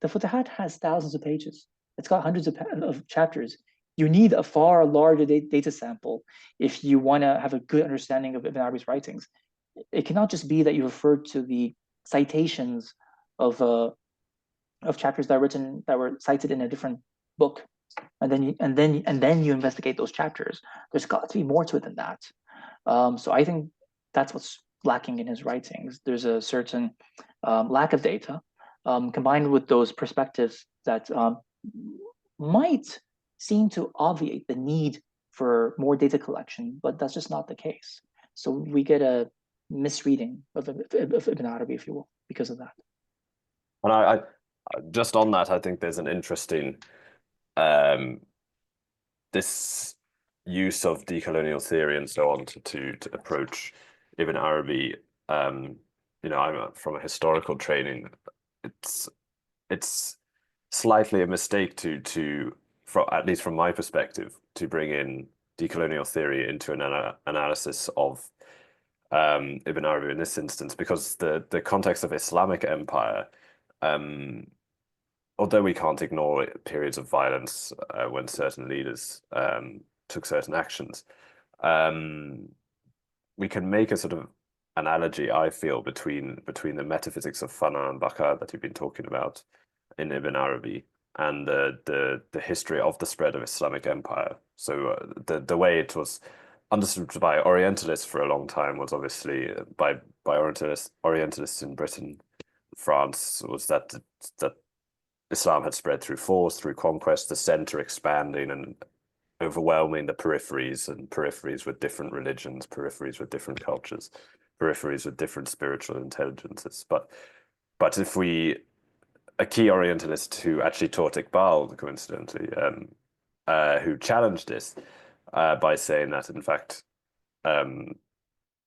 Futuhat has thousands of pages. It's got hundreds of chapters. You need a far larger data sample if you want to have a good understanding of Ibn Arabi's writings. It cannot just be that you refer to the citations of chapters that were cited in a different book, and then you investigate those chapters. There's got to be more to it than that. So I think that's what's lacking in his writings. There's a certain lack of data combined with those perspectives that might seem to obviate the need for more data collection, but that's just not the case. So we get a misreading of Ibn Arabi, if you will, because of that. And I just on that, I think there's an interesting this use of decolonial theory and so on to approach Ibn Arabi. You know, I'm from a historical training. It's slightly a mistake at least from my perspective, to bring in decolonial theory into an analysis of Ibn Arabi in this instance, because the context of Islamic empire, although we can't ignore periods of violence when certain leaders took certain actions, we can make a sort of analogy, I feel, between the metaphysics of fana and baqa that you've been talking about in Ibn Arabi and the history of the spread of Islamic empire. So the way it was understood by Orientalists for a long time was obviously by Orientalists in Britain, France, was that Islam had spread through force, through conquest, the center expanding and overwhelming the peripheries, and peripheries with different religions, peripheries with different cultures, peripheries with different spiritual intelligences. But if a key Orientalist who actually taught Iqbal, coincidentally, who challenged this by saying that, in fact,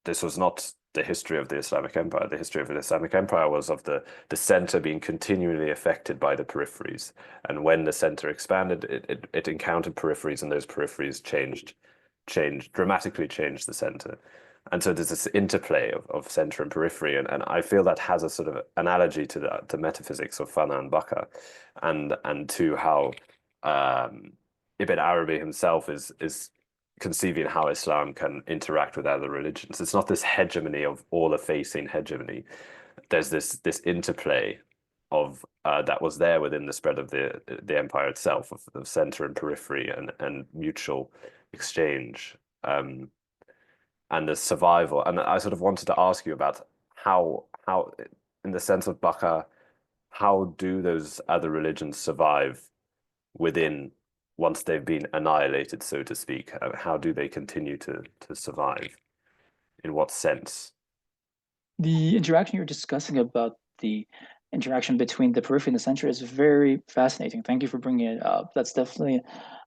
this was not the history of the Islamic Empire. The history of the Islamic Empire was of the center being continually affected by the peripheries. And when the center expanded, it encountered peripheries, and those peripheries dramatically changed the center. And so there's this interplay of center and periphery, and I feel that has a sort of analogy to the metaphysics of fana and baqa, and to how Ibn Arabi himself is conceiving how Islam can interact with other religions. It's not this hegemony of all-effacing hegemony. There's this interplay of that was there within the spread of the empire itself, of center and periphery, and mutual exchange, and the survival. And I sort of wanted to ask you about how in the sense of baqa, how do those other religions survive within, once they've been annihilated, so to speak? How do they continue to survive? In what sense? The interaction you're discussing about the interaction between the periphery and the center is very fascinating. Thank you for bringing it up. That's definitely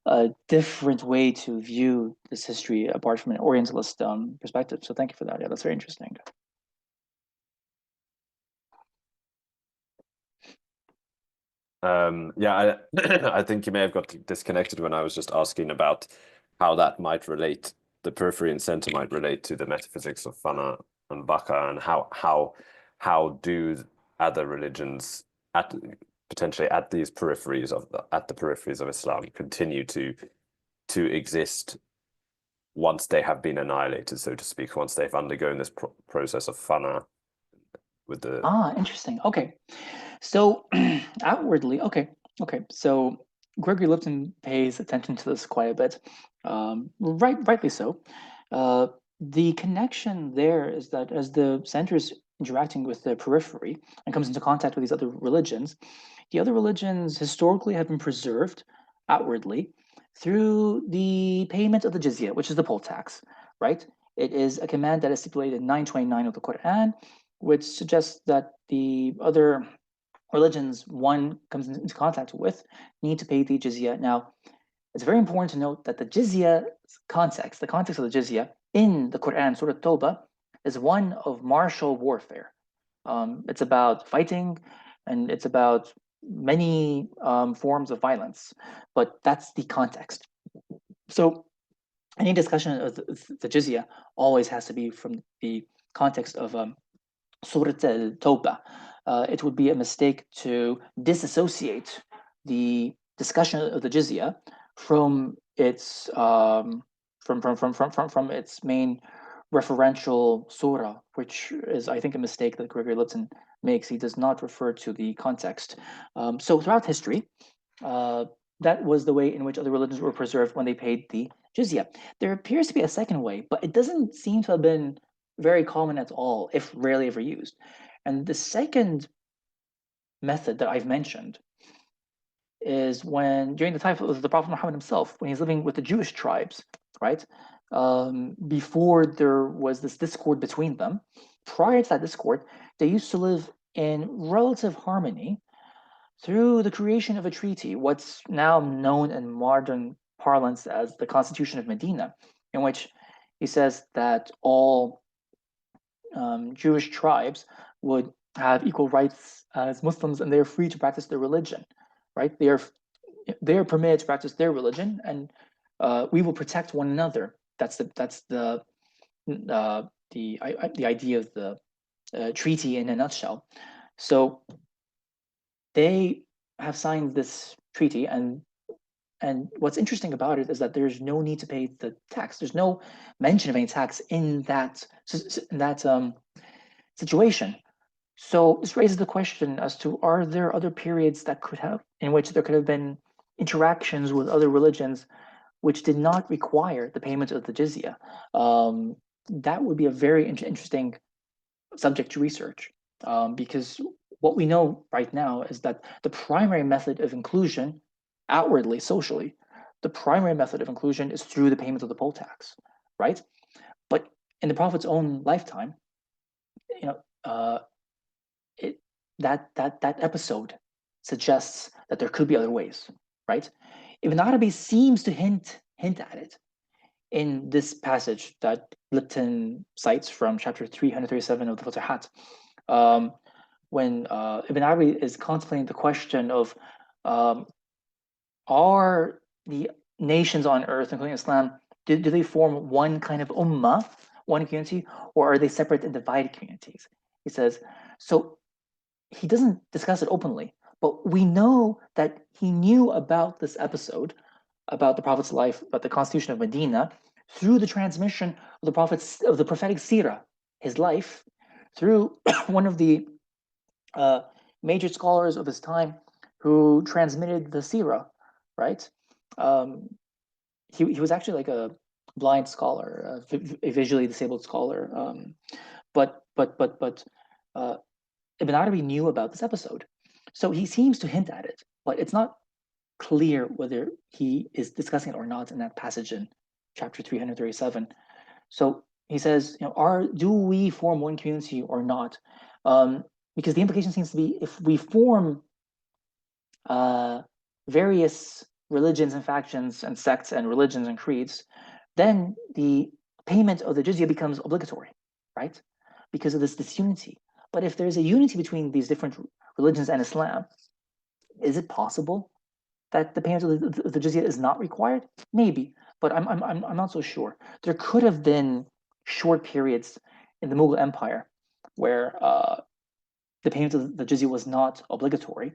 a different way to view this history apart from an Orientalist perspective. So thank you for that. Yeah, that's very interesting. Yeah, I think you may have got disconnected when I was just asking about how that might relate, the periphery and center might relate to the metaphysics of fana and baqa, and how do other religions potentially at these peripheries of Islam continue to exist once they have been annihilated, so to speak, once they've undergone this process of fana with the interesting. Okay, so outwardly, okay. So Gregory Lipton pays attention to this quite a bit, rightly so. The connection there is that as the center is interacting with the periphery and comes into contact with these other religions, the other religions historically have been preserved outwardly through the payment of the jizya, which is the poll tax, right? It is a command that is stipulated in 929 of the Quran, which suggests that the other religions one comes into contact with need to pay the jizya. Now, it's very important to note that the jizya context, the context of the jizya in the Quran, Surah Tawbah, is one of martial warfare. It's about fighting, and it's about many forms of violence, but that's the context. So any discussion of the jizya always has to be from the context of Surah Tawbah. It would be a mistake to disassociate the discussion of the jizya from its from its main referential surah, which is, I think, a mistake that Gregory Lipton makes. He does not refer to the context. So throughout history, that was the way in which other religions were preserved when they paid the jizya. There appears to be a second way, but it doesn't seem to have been very common at all, if rarely ever used. And the second method that I've mentioned is when, during the time of the Prophet Muhammad himself, when he's living with the Jewish tribes, right? Before there was this discord between them, prior to that discord, they used to live in relative harmony through the creation of a treaty, what's now known in modern parlance as the Constitution of Medina, in which he says that all Jewish tribes would have equal rights as Muslims, and they are free to practice their religion, right? They are permitted to practice their religion, and we will protect one another. That's the idea of the treaty in a nutshell. So they have signed this treaty, and what's interesting about it is that there's no need to pay the tax. There's no mention of any tax in that situation. So this raises the question as to, are there other periods that in which there could have been interactions with other religions which did not require the payment of the jizya? That would be a very interesting subject to research, because what we know right now is that the primary method of inclusion, outwardly, socially, the primary method of inclusion is through the payment of the poll tax, right? But in the Prophet's own lifetime, that episode suggests that there could be other ways, right? Ibn Arabi seems to hint at it in this passage that Lipton cites from chapter 337 of the Futuhat, when Ibn Arabi is contemplating the question of, are the nations on earth, including Islam, do they form one kind of ummah, one community, or are they separate and divided communities? He says, so he doesn't discuss it openly, but we know that he knew about this episode, about the Prophet's life, about the Constitution of Medina, through the transmission of the prophetic seerah, his life, through one of the major scholars of his time who transmitted the seerah, right? He was actually like a blind scholar, a visually disabled scholar, but Ibn Arabi knew about this episode, so he seems to hint at it, but it's not clear whether he is discussing it or not in that passage in chapter 337. So he says, do we form one community or not? Because the implication seems to be, if we form various religions and factions and sects and religions and creeds, then the payment of the jizya becomes obligatory, right? Because of this disunity. But if there's a unity between these different religions and Islam, is it possible that the payment of the jizya is not required? Maybe, but I'm not so sure. There could have been short periods in the Mughal Empire where the payment of the jizya was not obligatory,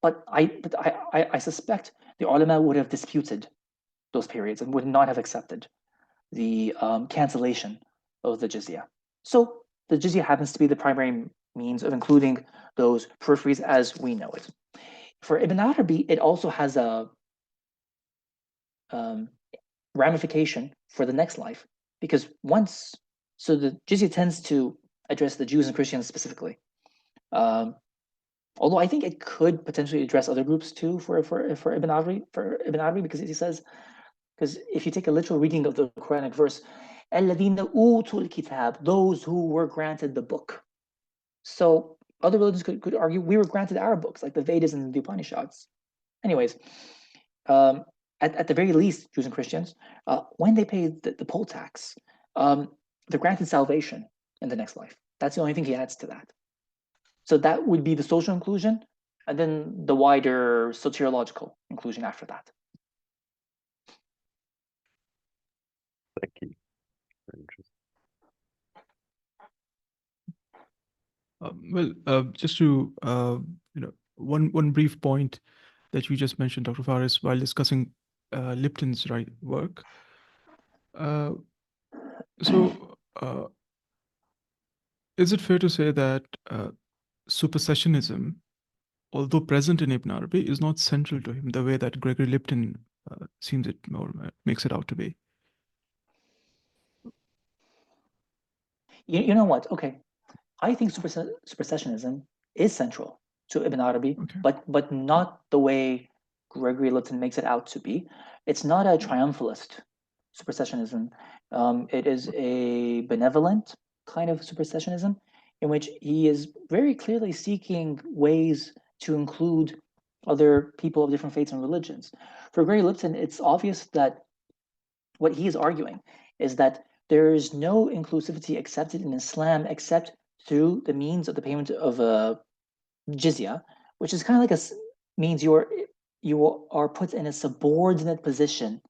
but I suspect the ulama would have disputed those periods and would not have accepted the cancellation of the jizya. So the jizya happens to be the primary means of including those peripheries as we know it. For Ibn Arabi, it also has a ramification for the next life, because so the jizya tends to address the Jews and Christians specifically. Although I think it could potentially address other groups too for Ibn Arabi, because he says, because if you take a literal reading of the Quranic verse, الَّذِينَ أُوتُوا الْكِتَابَ, those who were granted the book. So other religions could argue we were granted our books, like the Vedas and the Upanishads. Anyways, at the very least, Jews and Christians, when they pay the poll tax, they're granted salvation in the next life. That's the only thing he adds to that. So that would be the social inclusion, and then the wider soteriological inclusion after that. Thank you. Very interesting. Just to one brief point that you just mentioned, Dr. Faris, while discussing Lipton's work. Is it fair to say that supersessionism, although present in Ibn Arabi, is not central to him the way that Gregory Lipton seems it or makes it out to be? You know what? Okay, I think supersessionism is central to Ibn Arabi, Okay. but not the way Gregory Lipton makes it out to be. It's not a triumphalist supersessionism. It is a benevolent kind of supersessionism in which he is very clearly seeking ways to include other people of different faiths and religions. For Gregory Lipton, it's obvious that what he is arguing is that there is no inclusivity accepted in Islam except through the means of the payment of a jizya, which is kind of like means you are put in a subordinate position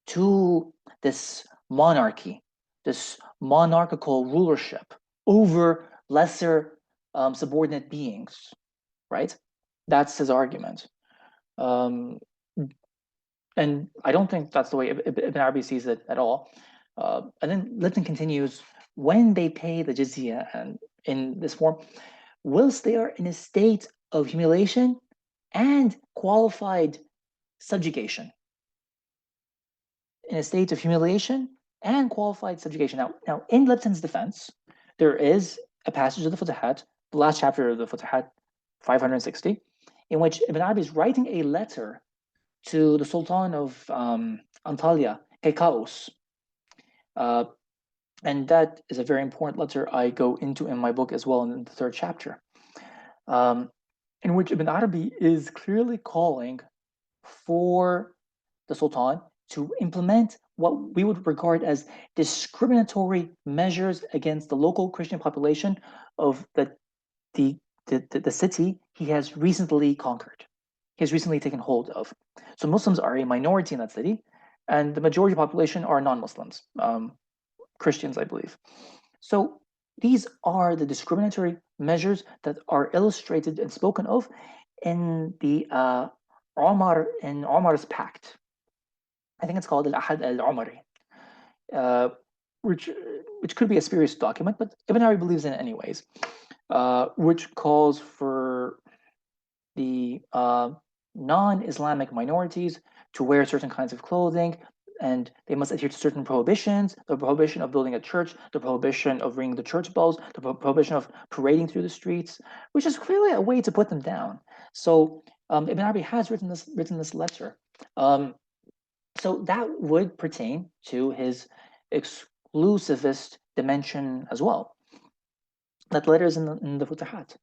to this monarchy, this monarchical rulership over lesser subordinate beings, right? That's his argument. And I don't think that's the way Ibn Arabi sees it at all. And then Lipton continues, when they pay the jizya and in this form, whilst they are in a state of humiliation and qualified subjugation. In a state of humiliation and qualified subjugation. Now, in Lipton's defense, there is a passage of the Futuhat, the last chapter of the Futuhat, 560, in which Ibn Arabi is writing a letter to the Sultan of Antalya, Hekaus. And that is a very important letter I go into in my book as well in the third chapter, in which Ibn Arabi is clearly calling for the Sultan to implement what we would regard as discriminatory measures against the local Christian population of the city he has recently conquered, he has recently taken hold of. So Muslims are a minority in that city, and the majority of the population are non-Muslims, Christians, I believe. So these are the discriminatory measures that are illustrated and spoken of in the Umar's pact. I think it's called Al-Ahad al-Umari, which could be a spurious document, but Ibn Arabi believes in it anyways, which calls for the non-Islamic minorities to wear certain kinds of clothing, and they must adhere to certain prohibitions: the prohibition of building a church, the prohibition of ringing the church bells, the prohibition of parading through the streets, which is clearly a way to put them down. So Ibn Arabi has written this letter. So that would pertain to his exclusivist dimension as well. That letter is in the Futuhat.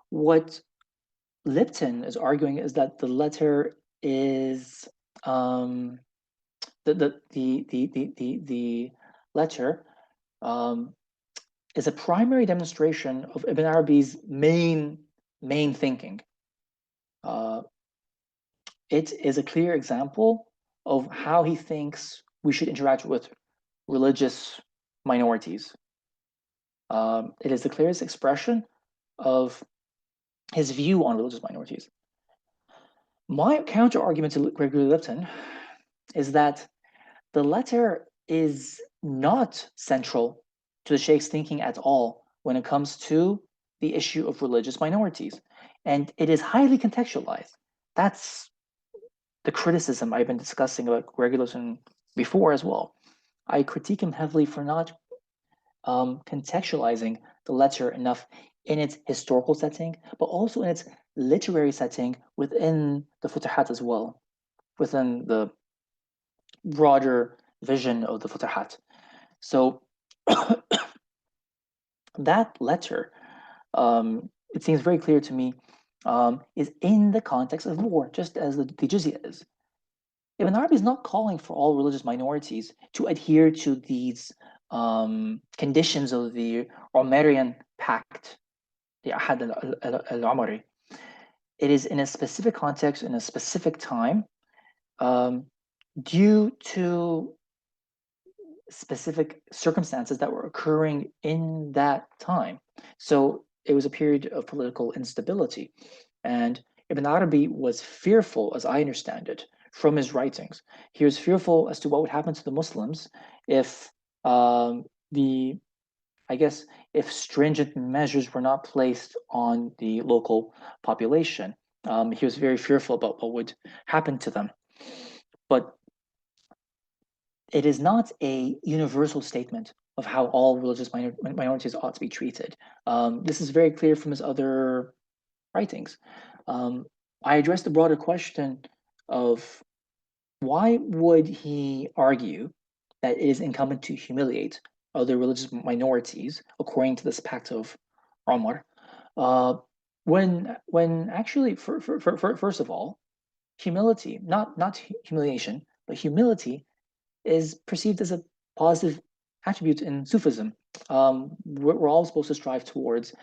What Lipton is arguing is that the letter is the letter is a primary demonstration of Ibn Arabi's main thinking. It is a clear example of how he thinks we should interact with religious minorities. It is the clearest expression of his view on religious minorities. My counter argument to Gregory Lipton is that the letter is not central to the Sheikh's thinking at all when it comes to the issue of religious minorities, and it is highly contextualized. That's the criticism I've been discussing about Gregory Lipton before as well. I critique him heavily for not contextualizing the letter enough in its historical setting, but also in its literary setting within the Futuhat as well, within the broader vision of the Futuhat. So that letter, it seems very clear to me, is in the context of war, just as the jizya is. Ibn Arabi is not calling for all religious minorities to adhere to these conditions of the Umarian pact, the Ahad al-Umari. It is in a specific context, in a specific time, due to specific circumstances that were occurring in that time. So it was a period of political instability. And Ibn Arabi was fearful, as I understand it, from his writings. He was fearful as to what would happen to the Muslims if if stringent measures were not placed on the local population. He was very fearful about what would happen to them. But it is not a universal statement of how all religious minorities ought to be treated. This is very clear from his other writings. I addressed the broader question of why would he argue that it is incumbent to humiliate other religious minorities according to this pact of Umar? when actually, first of all, humility, not humiliation, but humility is perceived as a positive attribute in Sufism. We're all supposed to strive towards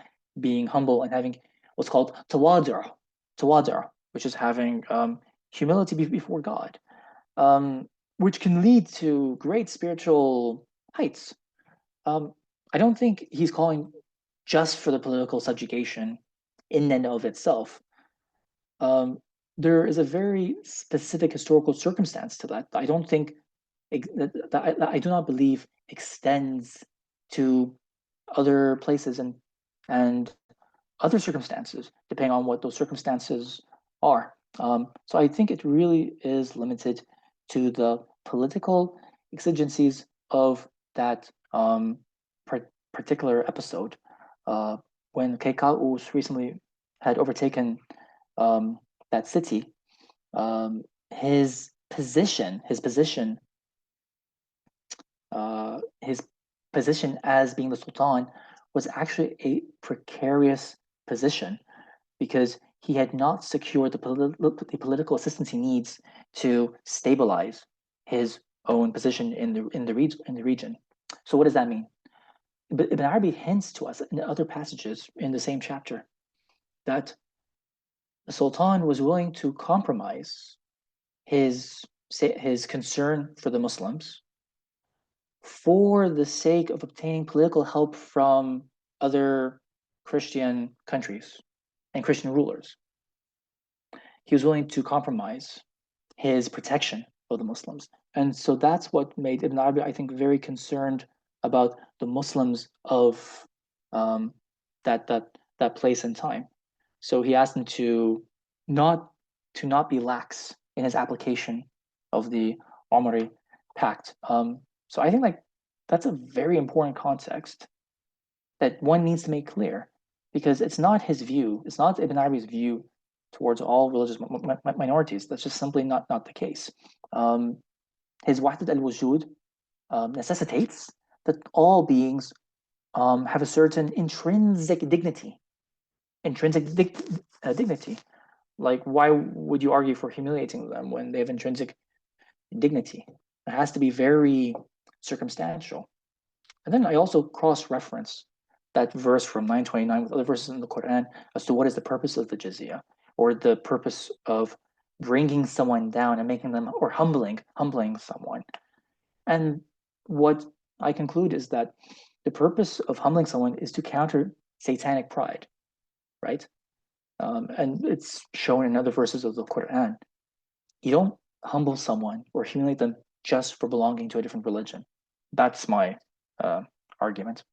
being humble and having what's called tawadu', which is having humility before God, which can lead to great spiritual heights. I don't think he's calling just for the political subjugation in and of itself. There is a very specific historical circumstance to that. I don't think that I do not believe extends to other places and other circumstances, depending on what those circumstances are. So I think it really is limited to the political exigencies of that particular episode. When Keikaus recently had overtaken that city, his position as being the Sultan was actually a precarious position because he had not secured the political assistance he needs to stabilize his own position in the region. So what does that mean? Ibn Arabi hints to us in other passages in the same chapter that the Sultan was willing to compromise his concern for the Muslims for the sake of obtaining political help from other Christian countries and Christian rulers. He was willing to compromise his protection of the Muslims. And so that's what made Ibn Arabi, I think, very concerned about the Muslims of that place and time. So he asked them to not be lax in his application of the Omari Pact. So I think that's a very important context that one needs to make clear, because it's not his view, it's not Ibn Arabi's view towards all religious minorities. That's just simply not the case. His Wahdat al-Wujud necessitates that all beings have a certain intrinsic dignity. Like, why would you argue for humiliating them when they have intrinsic dignity? It has to be very circumstantial. And then I also cross-reference that verse from 929 with other verses in the Quran as to what is the purpose of the jizya, or the purpose of bringing someone down and making them, or humbling someone. And what I conclude is that the purpose of humbling someone is to counter satanic pride, right? And it's shown in other verses of the Quran. You don't humble someone or humiliate them just for belonging to a different religion. That's my argument.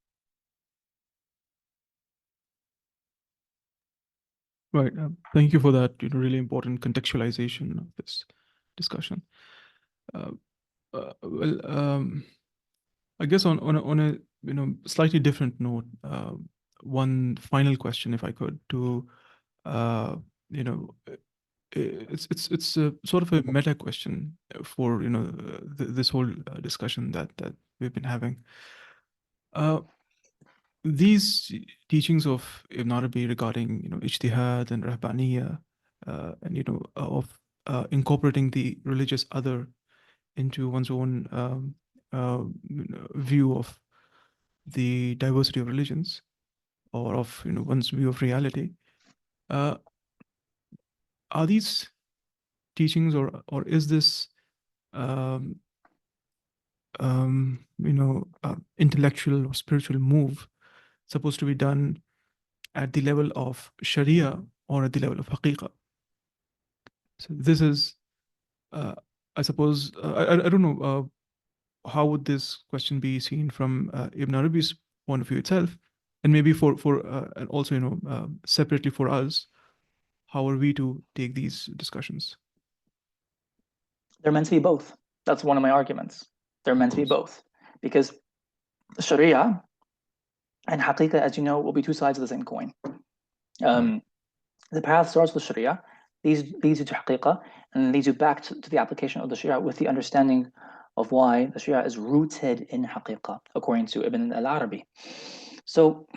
Right. Thank you for that. Really important contextualization of this discussion. I guess on a slightly different note, one final question, if I could, to it's a sort of a meta question for this whole discussion that we've been having. These teachings of Ibn Arabi regarding ijtihad and rahbaniyya, and of incorporating the religious other into one's own view of the diversity of religions, or of one's view of reality. Are these teachings, or is this intellectual or spiritual move supposed to be done at the level of Sharia or at the level of Haqiqa? So this is, I suppose, I don't know, how would this question be seen from Ibn Arabi's point of view itself, and maybe for and also separately for us, how are we to take these discussions? They're meant to be both. That's one of my arguments. They're meant to be both, because Sharia and Haqiqa, as you know, will be two sides of the same coin. The path starts with Sharia, leads you to Haqiqa, and leads you back to the application of the Sharia with the understanding of why the Sharia is rooted in Haqiqa, according to Ibn al-Arabi. So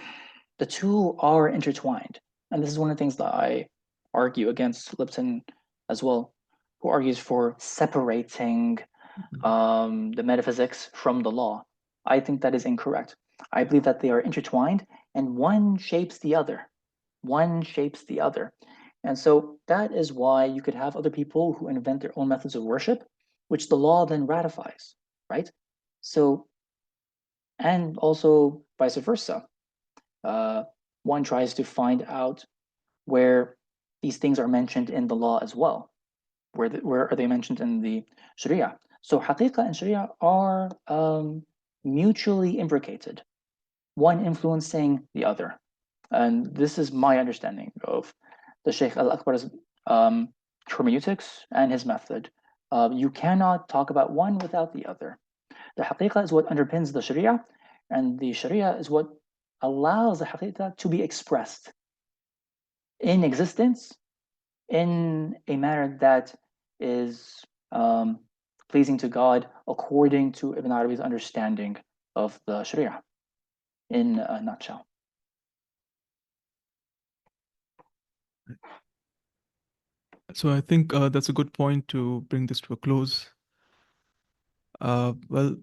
the two are intertwined. and this is one of the things that I argue against Lipton as well, who argues for separating the metaphysics from the law. I think that is incorrect. I believe that they are intertwined and one shapes the other. One shapes the other. And so that is why you could have other people who invent their own methods of worship, which the law then ratifies, right? So, and also vice versa. One tries to find out where these things are mentioned in the law as well. Where are they mentioned in the Sharia? So haqiqah and Sharia are mutually imbricated, one influencing the other. And this is my understanding of the Sheikh Al-Akbar's hermeneutics and his method. You cannot talk about one without the other. The haqiqah is what underpins the Sharia, and the Sharia is what allows the haqiqah to be expressed in existence in a manner that is pleasing to God according to Ibn Arabi's understanding of the Sharia in a nutshell. So I think that's a good point to bring this to a close. Well,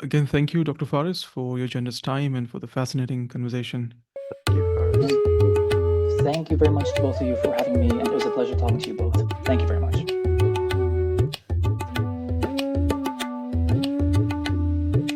again, thank you, Dr. Faris, for your generous time and for the fascinating conversation. Thank you very much to both of you for having me, and it was a pleasure talking to you both. Thank you very much.